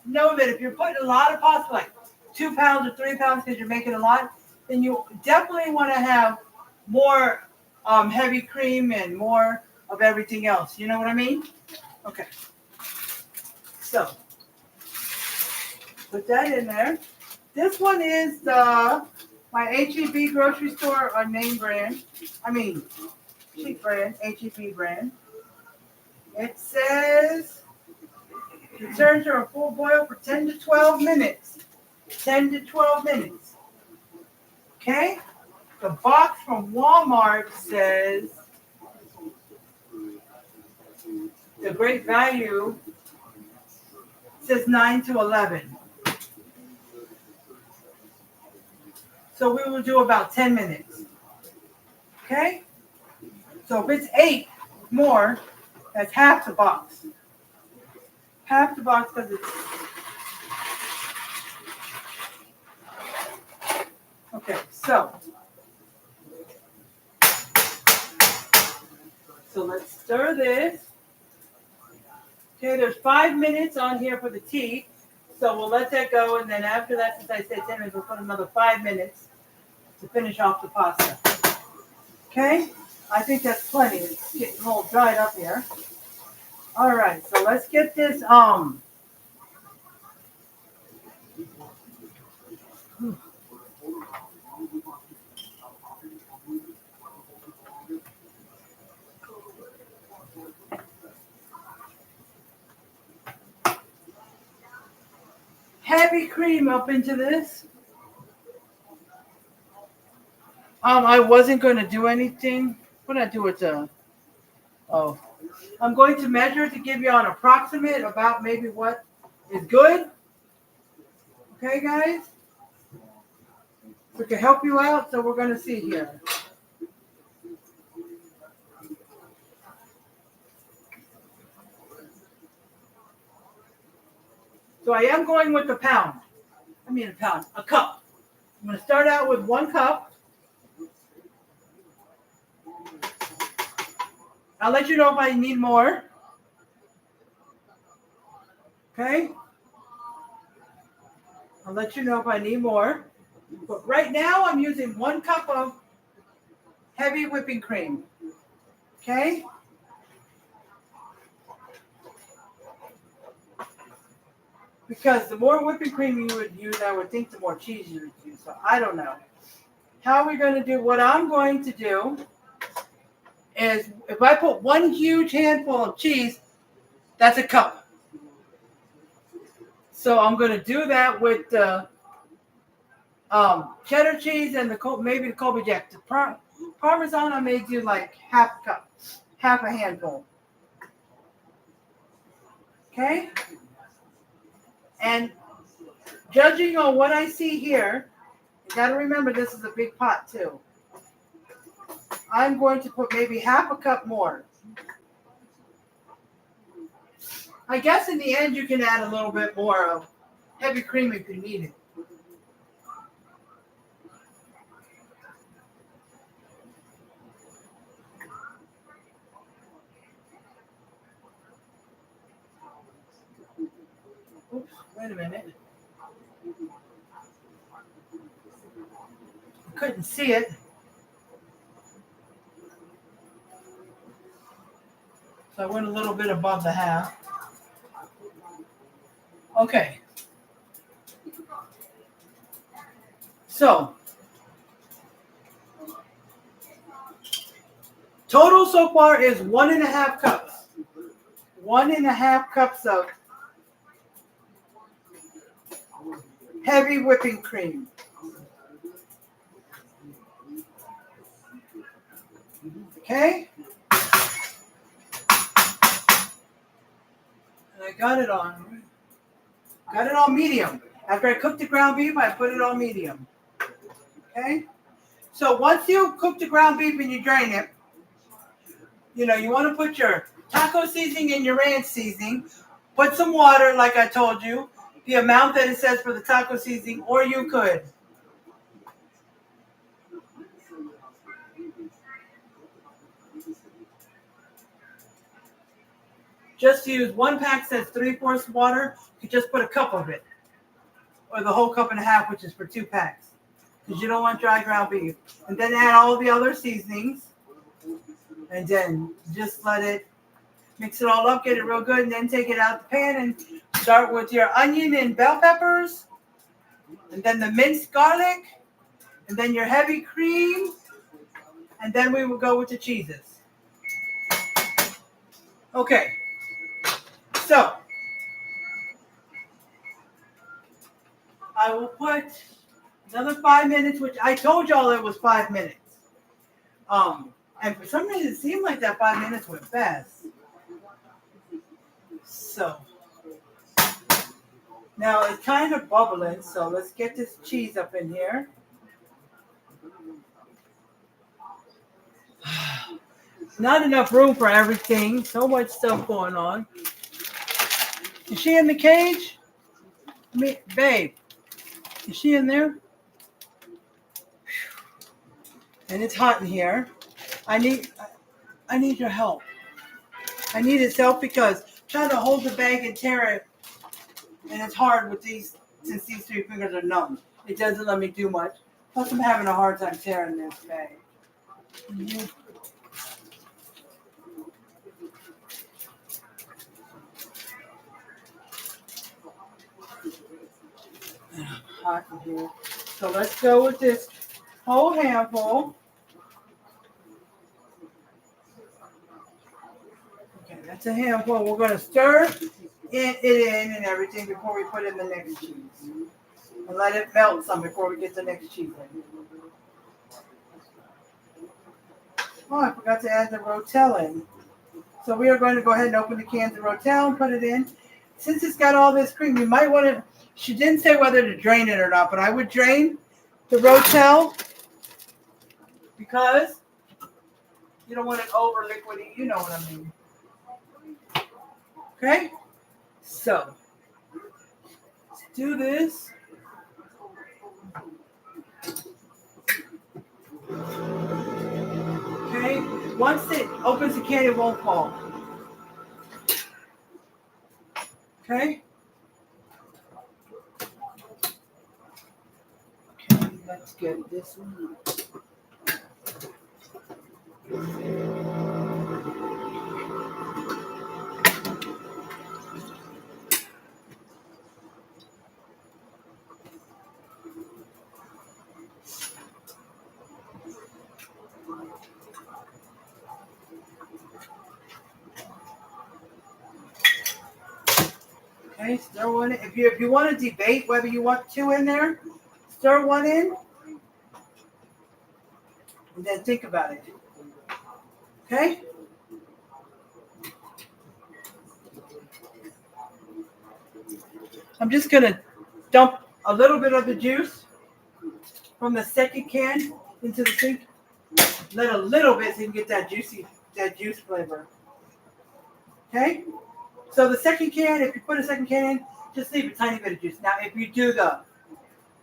know that if you're putting a lot of pasta, like 2 pounds or 3 pounds because you're making a lot, then you definitely want to have more heavy cream and more of everything else. You know what I mean? Okay. So put that in there. This one is my HEB grocery store name brand. I mean, cheap brand, HEB brand. It says return to a full boil for 10 to 12 minutes. 10 to 12 minutes. Okay? The box from Walmart says the great value says 9 to 11. So we will do about 10 minutes. Okay? So if it's 8 more, that's half the box. Half the box because it's... Okay, so let's stir this. Okay, there's 5 minutes on here for the tea. So we'll let that go. And then after that, since I said 10 minutes, we'll put another 5 minutes to finish off the pasta. Okay? I think that's plenty. It's getting a little dried up here. All right, so let's get this heavy cream up into this. I wasn't going to do anything. What did I do with the? Oh, I'm going to measure to give you an approximate about maybe what is good. Okay, guys. We can help you out. So we're going to see here. So I am going with a pound. A cup. I'm going to start out with 1 cup. I'll let you know if I need more. Okay? I'll let you know if I need more. But right now I'm using 1 cup of heavy whipping cream. Okay? Because the more whipping cream you would use, I would think the more cheese you would use. So I don't know. How are we going to do? What I'm going to do is if I put 1 huge handful of cheese, that's a cup. So I'm going to do that with the cheddar cheese and maybe the Colby Jack. The Parmesan, I may do like half a cup, half a handful. Okay? And judging on what I see here, you got to remember this is a big pot too. I'm going to put maybe half a cup more. I guess in the end you can add a little bit more of heavy cream if you need it. Oops, wait a minute. I couldn't see it. So I went a little bit above the half. Okay. So, total so far is 1.5 cups. 1.5 cups of heavy whipping cream. Okay? And I got it on medium. After I cooked the ground beef, I put it on medium. Okay? So once you cook the ground beef and you drain it, you want to put your taco seasoning and your ranch seasoning. Put some water, like I told you, the amount that it says for the taco seasoning, or you could. Just use 1 pack says 3/4 water. You just put a cup of it, or the whole 1.5 cups, which is for 2 packs, because you don't want dry ground beef. And then add all the other seasonings, and then just let it mix it all up, get it real good, and then take it out the pan and start with your onion and bell peppers, and then the minced garlic, and then your heavy cream, and then we will go with the cheeses. Okay, so I will put another 5 minutes, which I told y'all it was 5 minutes. And for some reason it seemed like that 5 minutes went fast. So now it's kind of bubbling, so let's get this cheese up in here. Not enough room for everything. So much stuff going on. Is she in the cage? Babe, is she in there? And it's hot in here. I need your help. I need his help because I'm trying to hold the bag and tear it, and it's hard with these, since these 3 fingers are numb. It doesn't let me do much. Plus, I'm having a hard time tearing this bag. Mm-hmm. Hot in here. So let's go with this whole handful. Okay, that's a handful. We're going to stir it in and everything before we put in the next cheese. And let it melt some before we get the next cheese in. Oh, I forgot to add the Rotel in. So we are going to go ahead and open the cans of Rotel and put it in. Since it's got all this cream, you might want to, she didn't say whether to drain it or not, but I would drain the Rotel because you don't want it over liquidy. You know what I mean. Okay? So, let's do this. Okay? Once it opens the can, it won't fall. Okay? Okay, let's get this one. Okay, stir one in. If you want to debate whether you want two in there, stir one in and then think about it. Okay? I'm just going to dump a little bit of the juice from the second can into the sink. Let a little bit so you can get that juice flavor. Okay? So the second can, if you put a second can in, just leave a tiny bit of juice. Now, if you do the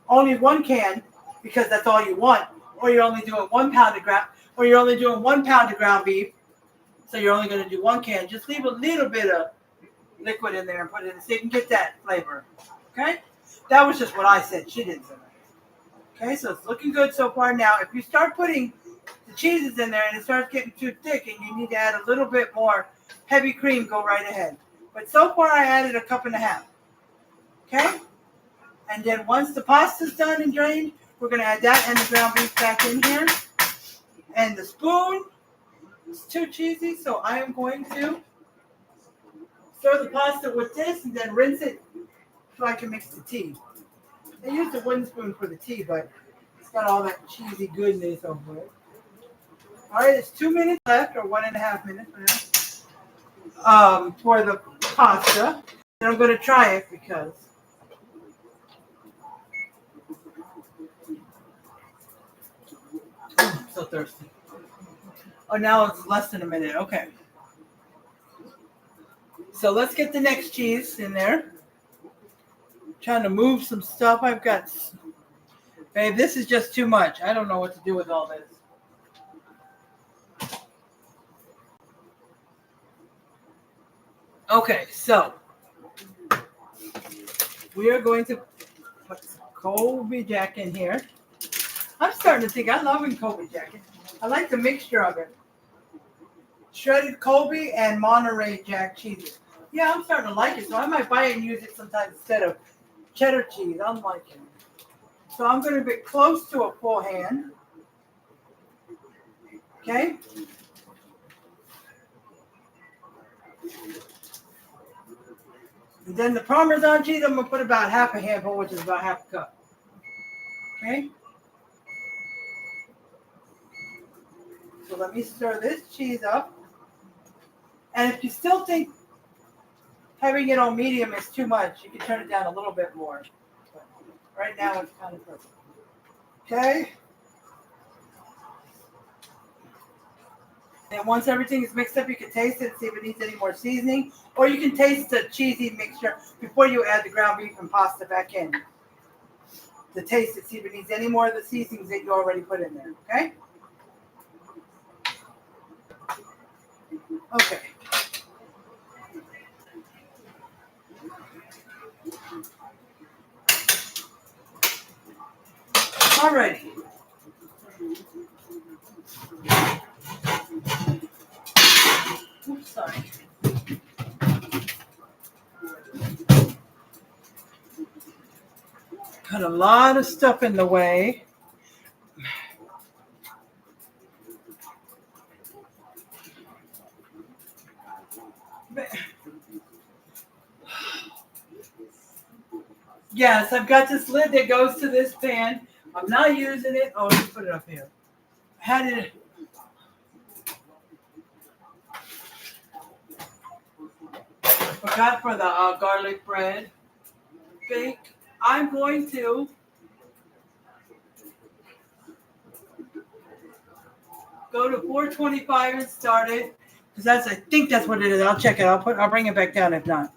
only one can, because that's all you want, or you're only doing 1 pound of ground, or you're only doing 1 pound of ground beef, so you're only going to do 1 can, just leave a little bit of liquid in there and put it in so you can get that flavor. Okay? That was just what I said. She didn't say that. Okay, so it's looking good so far. Now, if you start putting the cheeses in there and it starts getting too thick and you need to add a little bit more heavy cream, go right ahead. But so far, I added a cup and a half. Okay? And then once the pasta's done and drained, we're going to add that and the ground beef back in here. And the spoon is too cheesy, so I am going to stir the pasta with this and then rinse it so I can mix the tea. I used a wooden spoon for the tea, but it's got all that cheesy goodness over it. All right, it's 2 minutes left, or 1.5 minutes for the pasta. And I'm going to try it because I'm so thirsty. Oh, now it's less than a minute. Okay. So let's get the next cheese in there. Trying to move some stuff. I've got, babe, this is just too much. I don't know what to do with all this. Okay, so we are going to put some Colby Jack in here. I'm starting to think I love Colby Jack. I like the mixture of it. Shredded Colby and Monterey Jack cheeses. Yeah, I'm starting to like it, so I might buy it and use it sometimes instead of cheddar cheese. I'm liking it. So I'm going to be close to a full hand. Okay? And then the Parmesan cheese, I'm going to put about half a handful, which is about half a cup. Okay? So let me stir this cheese up. And if you still think having it on medium is too much, you can turn it down a little bit more. But right now it's kind of perfect. Okay? And once everything is mixed up, you can taste it and see if it needs any more seasoning. Or you can taste the cheesy mixture before you add the ground beef and pasta back in. To taste it, see if it needs any more of the seasonings that you already put in there. Okay? Okay. Alrighty. Oops, sorry. Got a lot of stuff in the way. Yes, I've got this lid that goes to this pan. I'm not using it. Oh, let's put it up here. I had it. Forgot for the garlic bread bake. I'm going to go to 425 and start it because I think that's what it is. I'll check it. I'll bring it back down if not.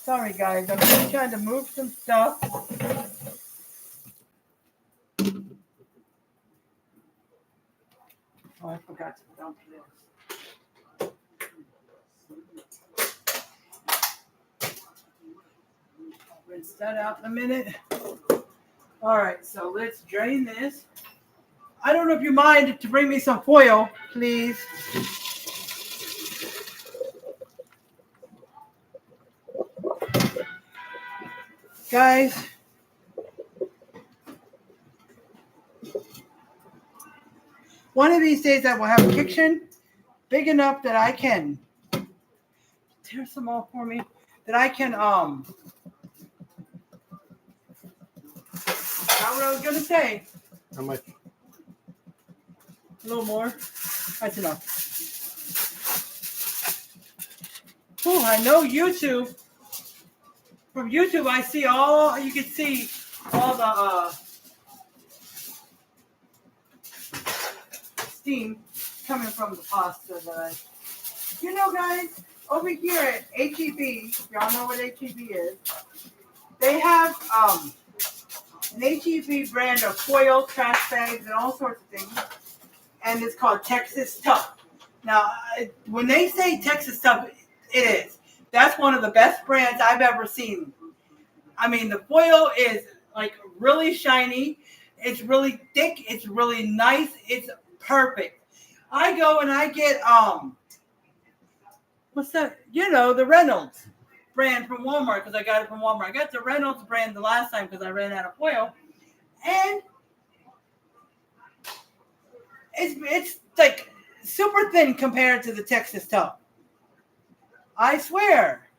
Sorry guys, I'm just trying to move some stuff. Oh, I forgot to dump this. I'll rinse that out in a minute. All right, so let's drain this. I don't know if you mind to bring me some foil, please. Guys, one of these days I will have a kitchen big enough that I can tear some off for me. That I can not what I was gonna say. How much? A little more. That's enough. Oh, I know YouTube. From YouTube, I see all. You can see all the steam coming from the pasta that I. You know, guys, over here at HEB, y'all know what HEB is. They have an HEB brand of foil, trash bags, and all sorts of things, and it's called Texas Tough. Now, when they say Texas Tough, it is. That's one of the best brands I've ever seen. I mean, the foil is like really shiny. It's really thick. It's really nice. It's perfect. I go and I get what's that? You know, the Reynolds brand from Walmart because I got it from Walmart. I got the Reynolds brand the last time because I ran out of foil, and it's like super thin compared to the Texas Tough. I swear.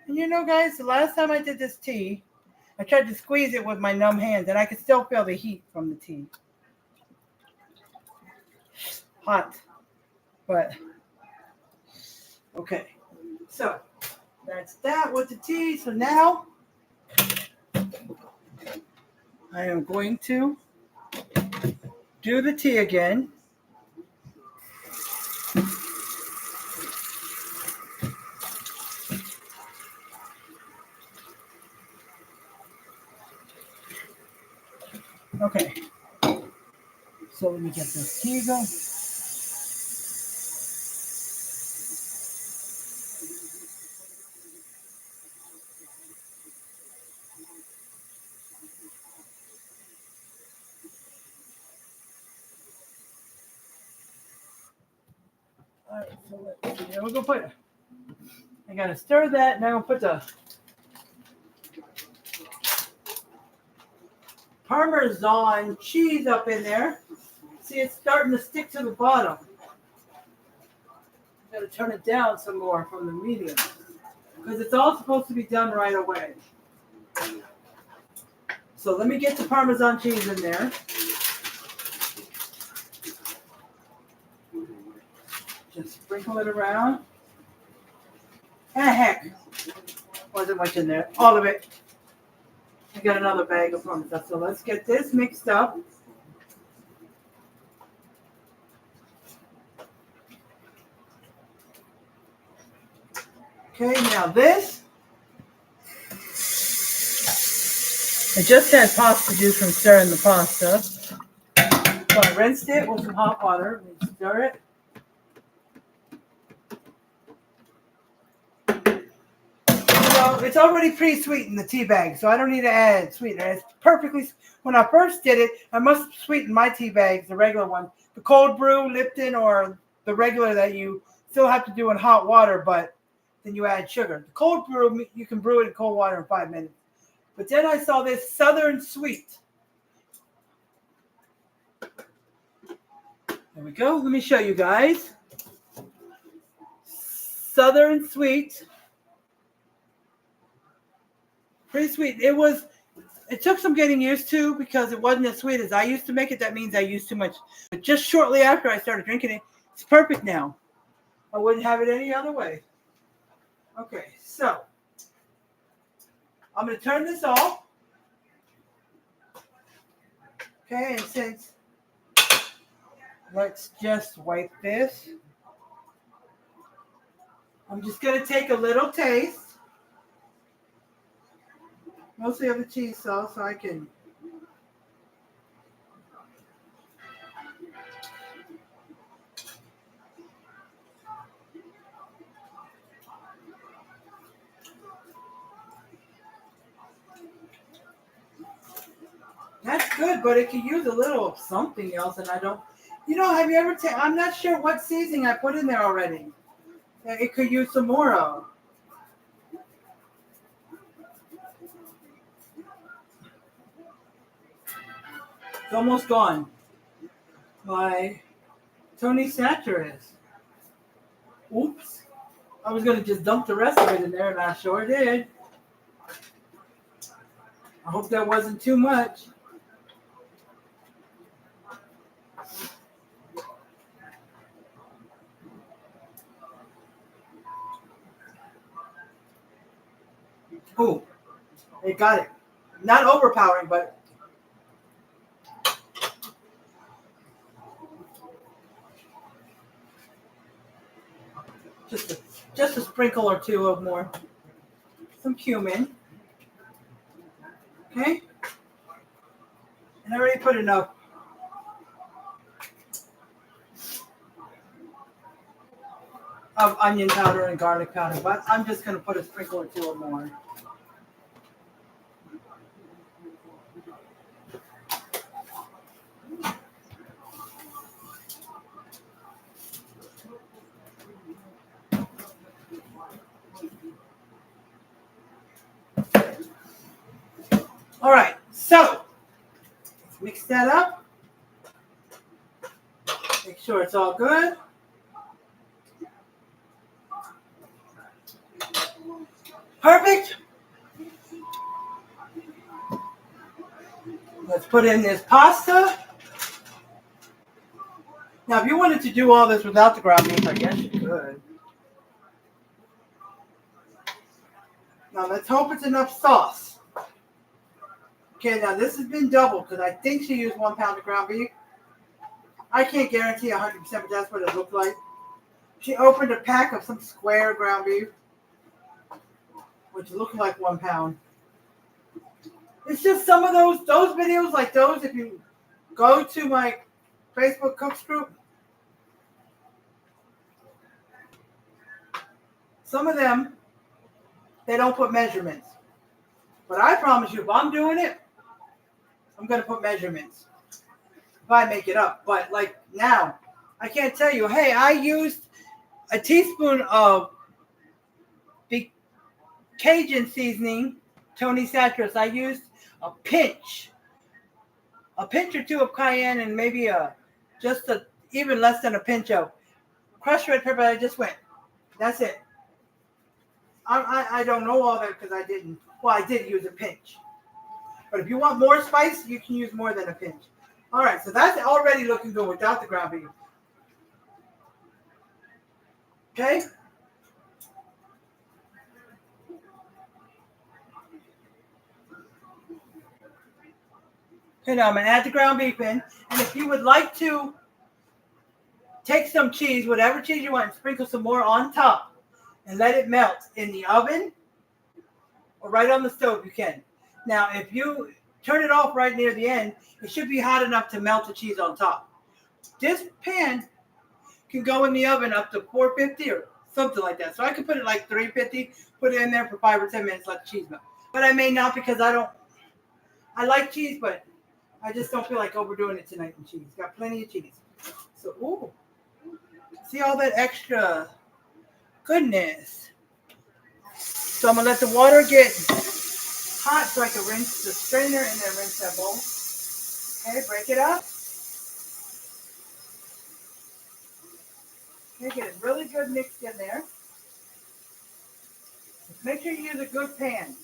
And you know, guys, the last time I did this tea, I tried to squeeze it with my numb hands, and I could still feel the heat from the tea. Hot. But, okay. So, that's that with the tea. So now, I am going to do the tea again. Okay. So let me get this tea going. All right, so let's see. We're gonna put. I gotta stir that, and I'm gonna put the Parmesan cheese up in there. See, it's starting to stick to the bottom. Got to turn it down some more from the medium because it's all supposed to be done right away. So let me get the Parmesan cheese in there. Just sprinkle it around. And heck, wasn't much in there. All of it. I got another bag of Parmesan. So let's get this mixed up. Okay, now this. I just had pasta juice from stirring the pasta. So I rinsed it with some hot water. And stir it. So it's already pre-sweetened, the tea bag, so I don't need to add sweetener. It's perfectly. When I first did it, I must sweeten my tea bags, the regular one, the cold brew, Lipton, or the regular that you still have to do in hot water, but then you add sugar. The cold brew, you can brew it in cold water in 5 minutes. But then I saw this Southern Sweet. There we go. Let me show you guys. Southern sweet. Pretty sweet. It took some getting used to because it wasn't as sweet as I used to make it. That means I used too much. But just shortly after I started drinking it, it's perfect now. I wouldn't have it any other way. Okay, so I'm going to turn this off. Okay, and since let's just wipe this. I'm just going to take a little taste. Mostly of the cheese sauce so I can. That's good, but it could use a little of something else, and I don't. Have you ever I'm not sure what seasoning I put in there already. It could use some more of. It's almost gone. My Tony Satura's. Oops. I was going to just dump the rest of it in there, and I sure did. I hope that wasn't too much. Ooh, it got it. Not overpowering, but just a sprinkle or two of more. Some cumin. Okay? And I already put enough. Of onion powder and garlic powder, but I'm just going to put a sprinkle or two or more. All right, so let's mix that up. Make sure it's all good. Perfect. Let's put in this pasta. Now, if you wanted to do all this without the ground beef, I guess you could. Now, let's hope it's enough sauce. Okay, now this has been doubled because I think she used 1 pound of ground beef. I can't guarantee 100%, but that's what it looked like. She opened a pack of some square ground beef, which looked like 1 pound. It's just some of those videos like those, if you go to my Facebook Cooks group, some of them, they don't put measurements. But I promise you, if I'm doing it, I'm going to put measurements. If I make it up. But like now, I can't tell you, hey, I used a teaspoon of the Cajun seasoning, Tony Satura's. I used a pinch or two of cayenne, and maybe even less than a pinch of crushed red pepper. I just went. That's it. I don't know all that because I didn't. Well, I did use a pinch. But if you want more spice, you can use more than a pinch. All right, so that's already looking good without the ground beef. Okay? Okay, now I'm going to add the ground beef in. And if you would like to take some cheese, whatever cheese you want, and sprinkle some more on top and let it melt in the oven or right on the stove, you can. Now, if you turn it off right near the end, it should be hot enough to melt the cheese on top. This pan can go in the oven up to 450 or something like that. So I could put it like 350, put it in there for 5 or 10 minutes, let the cheese melt. But I may not because I like cheese, but I just don't feel like overdoing it tonight in cheese. Got plenty of cheese. So, ooh. See all that extra goodness. So I'm going to let the water get hot so I can rinse the strainer and then rinse that bowl. Okay, break it up. Okay, get it really good mixed in there. Make sure you use a good pan.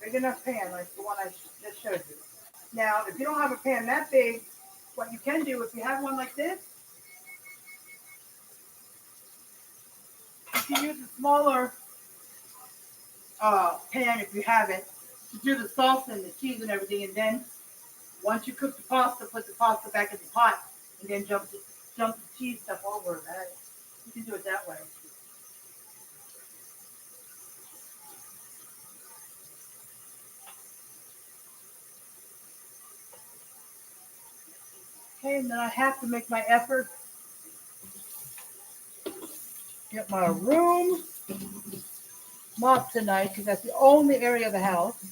Big enough pan like the one I just showed you. Now, if you don't have a pan that big, what you can do, if you have one like this, you can use a smaller pan if you have it to do the sauce and the cheese and everything. And then once you cook the pasta, put the pasta back in the pot and then jump the cheese stuff over that. You can do it that way. Okay, and then I have to make my effort, get my room mopped tonight because that's the only area of the house.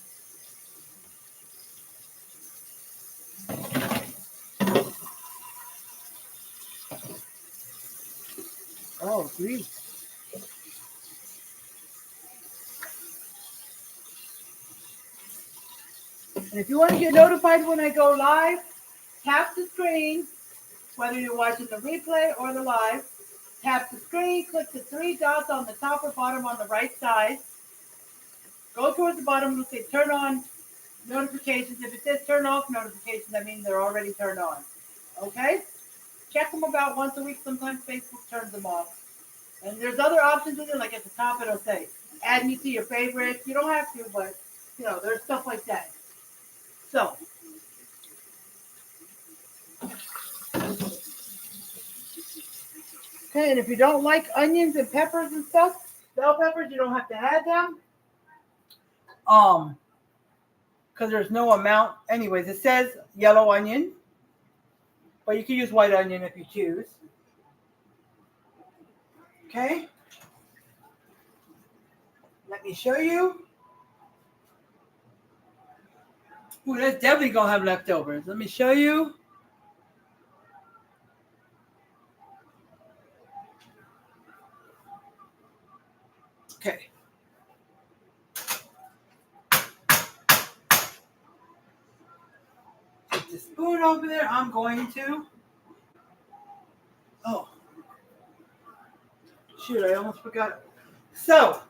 Oh, grease. And if you want to get notified when I go live, tap the screen, whether you're watching the replay or the live. Tap the screen, click the three dots on the top or bottom on the right side. Go towards the bottom, it'll say turn on notifications. If it says turn off notifications, that means they're already turned on. Okay? Check them about once a week. Sometimes Facebook turns them off. And there's other options in there, like at the top it'll say add me to your favorites. You don't have to, but there's stuff like that. So okay, and if you don't like onions and peppers and stuff, bell peppers, you don't have to add them. Because there's no amount. Anyways, it says yellow onion, but you can use white onion if you choose. Okay. Let me show you. Ooh, that's definitely gonna have leftovers. Let me show you. Okay. Put the spoon over there. I'm going to. Oh. Shoot, I almost forgot. So,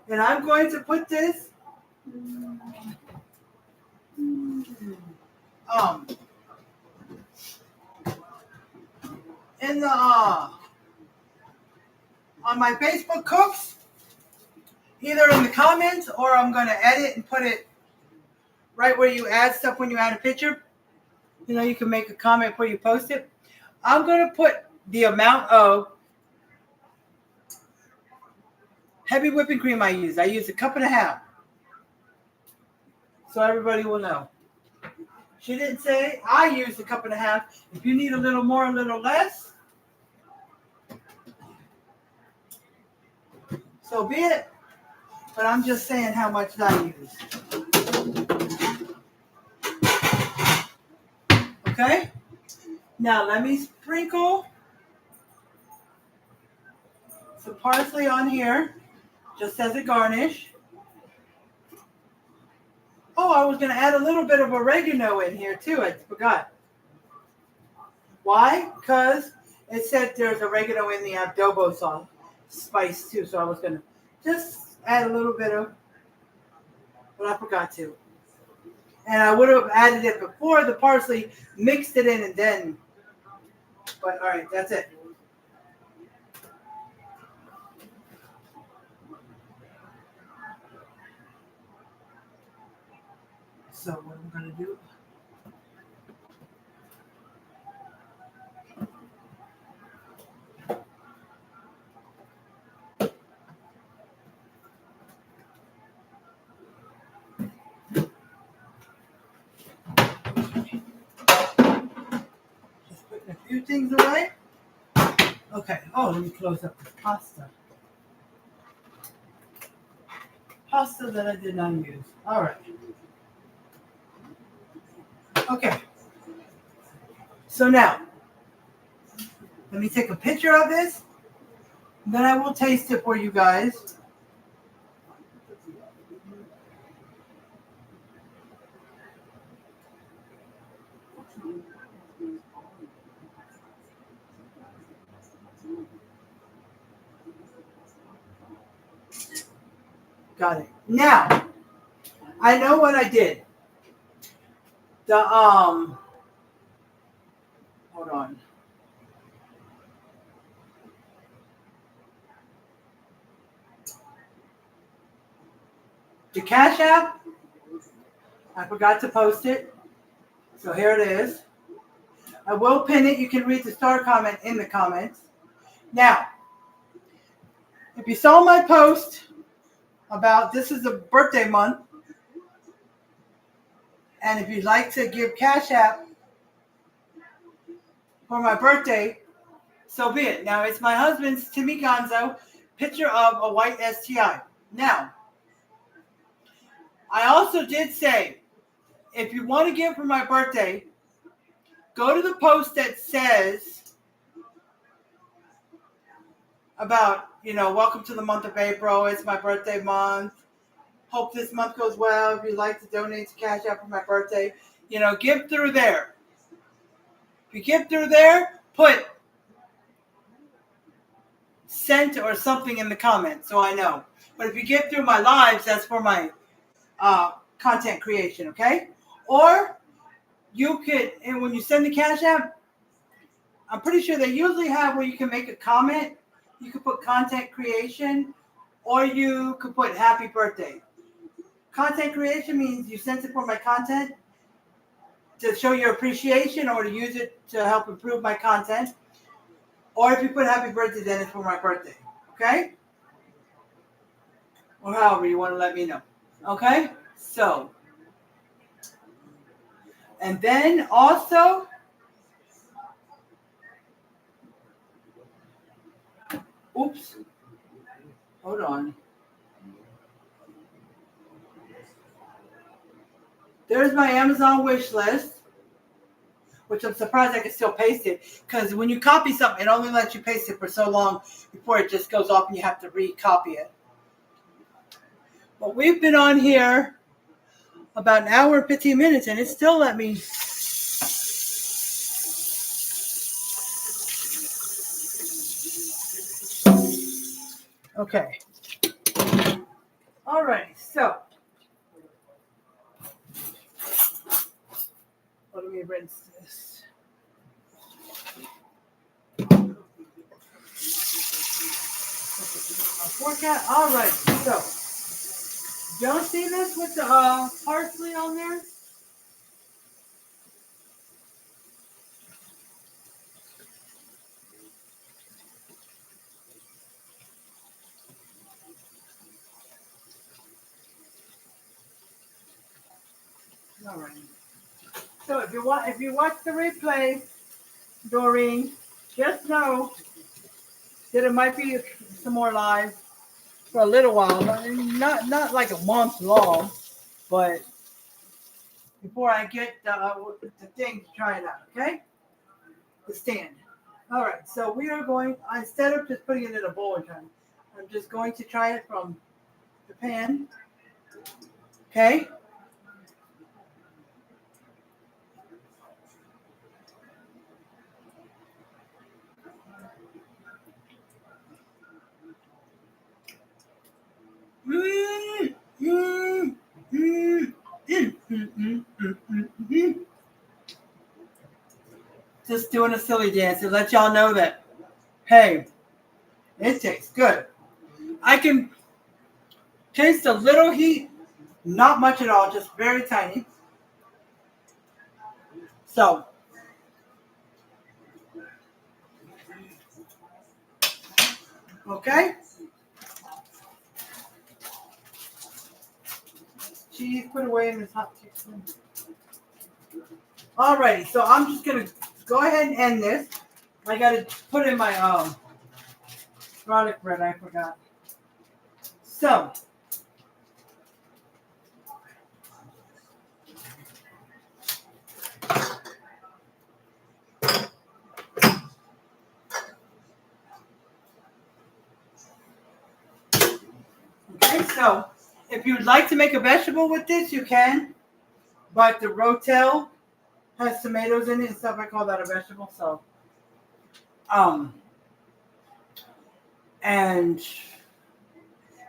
and I'm going to put this in the on my Facebook cooks, either in the comments or I'm going to edit and put it right where you add stuff when you add a picture. You can make a comment before you post it. I'm going to put the amount of heavy whipping cream I use. I use 1.5 cups. So everybody will know. She didn't say I used 1.5 cups. If you need a little more, a little less, so be it. But I'm just saying how much I use. Okay? Now let me sprinkle some parsley on here, just as a garnish. Oh, I was going to add a little bit of oregano in here too. I forgot. Why? Because it said there's oregano in the adobo sauce spice too. So I was going to just add a little bit of, but I forgot to. And I would have added it before the parsley, mixed it in and then. But all right, that's it. So what I'm going to do. Just putting a few things away. Okay. Oh, let me close up the pasta. Pasta that I did not use. All right. Okay. So now, let me take a picture of this. Then I will taste it for you guys. Got it. Now, I know what I did. Hold on. The Cash App, I forgot to post it. So here it is. I will pin it. You can read the star comment in the comments. Now, if you saw my post about this is a birthday month, and if you'd like to give Cash App for my birthday, so be it. Now, it's my husband's Timmy Gonzo picture of a white STI. Now, I also did say, if you want to give for my birthday, go to the post that says about, welcome to the month of April. It's my birthday month. Hope this month goes well. If you'd like to donate to Cash App for my birthday, give through there. If you give through there, put sent or something in the comments so I know. But if you give through my lives, that's for my content creation, okay? Or you could, and when you send the Cash App, I'm pretty sure they usually have where you can make a comment. You could put content creation, or you could put happy birthday. Content creation means you sent it for my content to show your appreciation or to use it to help improve my content. Or if you put happy birthday, then it's for my birthday. Okay? Or however you want to let me know. Okay? So. And then also, oops. Hold on. There's my Amazon wish list, which I'm surprised I can still paste it, because when you copy something, it only lets you paste it for so long before it just goes off and you have to recopy it. But we've been on here about an hour and 15 minutes, and it still let me. Okay. All right, so. Let me rinse this. Forecast. All right. So, y'all see this with the parsley on there? All right. So if you watch the replay, Doreen, just know that it might be some more live for a little while, not like a month long, but before I get the thing to try it out, okay? The stand. All right, so we are going, instead of just putting it in a bowl and trying, I'm just going to try it from the pan, okay? Just doing a silly dance to let y'all know that, hey, it tastes good. I can taste a little heat, not much at all, just very tiny. So, okay. Cheese put away in this hot chicken. Alrighty, so I'm just gonna go ahead and end this. I gotta put in my garlic bread. I forgot. So. Okay, so if you'd like to make a vegetable with this, you can. But the Rotel has tomatoes in it and stuff. I call that a vegetable. So, and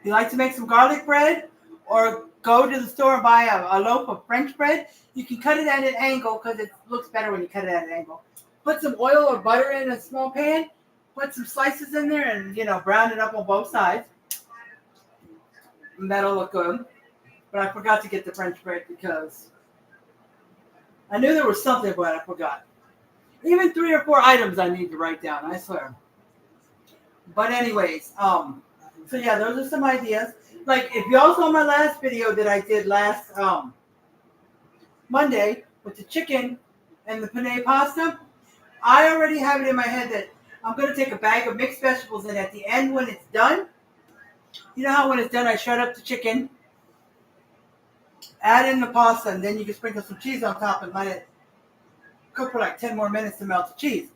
You like to make some garlic bread or go to the store and buy a loaf of French bread, you can cut it at an angle because it looks better when you cut it at an angle. Put some oil or butter in a small pan, put some slices in there and, brown it up on both sides. And that'll look good. But I forgot to get the French bread because I knew there was something, but I forgot. Even 3 or 4 items I need to write down, I swear. But anyways, so yeah, those are some ideas. Like, if y'all saw my last video that I did last Monday with the chicken and the penne pasta, I already have it in my head that I'm going to take a bag of mixed vegetables, and at the end when it's done, you know how when it's done I shred up the chicken, add in the pasta, and then you can sprinkle some cheese on top and let it cook for like 10 more minutes to melt the cheese.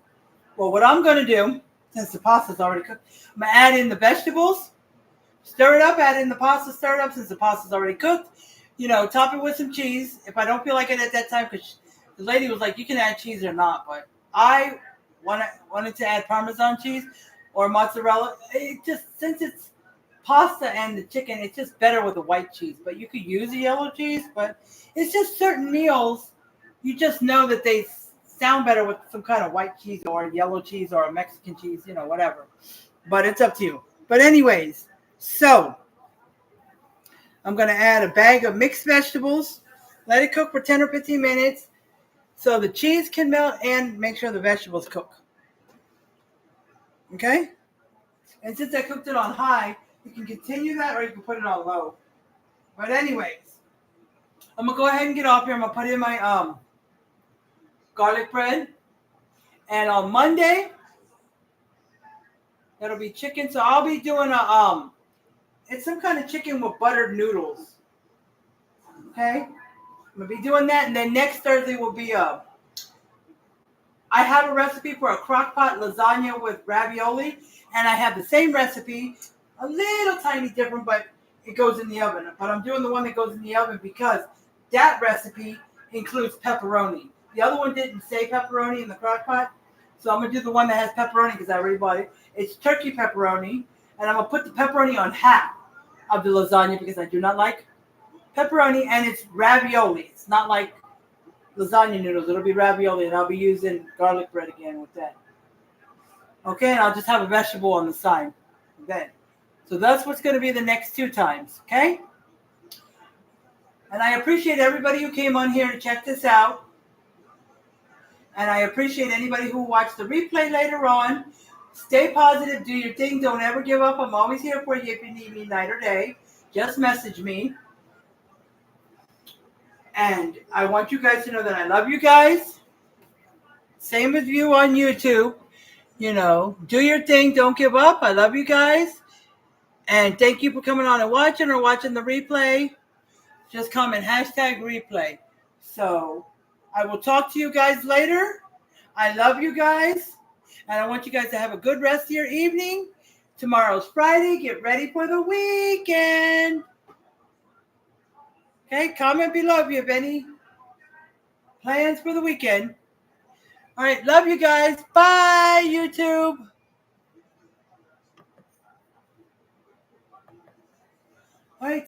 Well, what I'm going to do, since the pasta's already cooked, I'm going to add in the vegetables, stir it up, add in the pasta, stir it up since the pasta's already cooked. Top it with some cheese. If I don't feel like it at that time, because the lady was like, you can add cheese or not, but I wanted to add Parmesan cheese or mozzarella. Since it's pasta and the chicken, it's just better with a white cheese. But you could use a yellow cheese, but it's just certain meals. You just know that they sound better with some kind of white cheese or yellow cheese or a Mexican cheese, whatever. But it's up to you. But anyways, so I'm going to add a bag of mixed vegetables. Let it cook for 10 or 15 minutes so the cheese can melt and make sure the vegetables cook. Okay? And since I cooked it on high, you can continue that or you can put it on low. But anyways, I'm going to go ahead and get off here. I'm going to put in my garlic bread. And on Monday, that'll be chicken. So I'll be doing it's some kind of chicken with buttered noodles. Okay? I'm going to be doing that. And then next Thursday will be I have a recipe for a crock pot lasagna with ravioli. And I have the same recipe, a little tiny different, but it goes in the oven. But I'm doing the one that goes in the oven because that recipe includes pepperoni. The other one didn't say pepperoni in the crock pot. So I'm going to do the one that has pepperoni because I already bought it. It's turkey pepperoni. And I'm going to put the pepperoni on half of the lasagna because I do not like pepperoni. And it's ravioli. It's not like lasagna noodles. It'll be ravioli. And I'll be using garlic bread again with that. Okay, and I'll just have a vegetable on the side then. So that's what's going to be the next 2 times, okay? And I appreciate everybody who came on here to check this out. And I appreciate anybody who watched the replay later on. Stay positive, do your thing, don't ever give up. I'm always here for you if you need me night or day. Just message me. And I want you guys to know that I love you guys. Same with you on YouTube. Do your thing. Don't give up. I love you guys. And thank you for coming on and watching or watching the replay. Just comment #replay. So I will talk to you guys later. I love you guys. And I want you guys to have a good rest of your evening. Tomorrow's Friday. Get ready for the weekend. Okay, comment below if you have any plans for the weekend. All right, love you guys. Bye, YouTube. All right.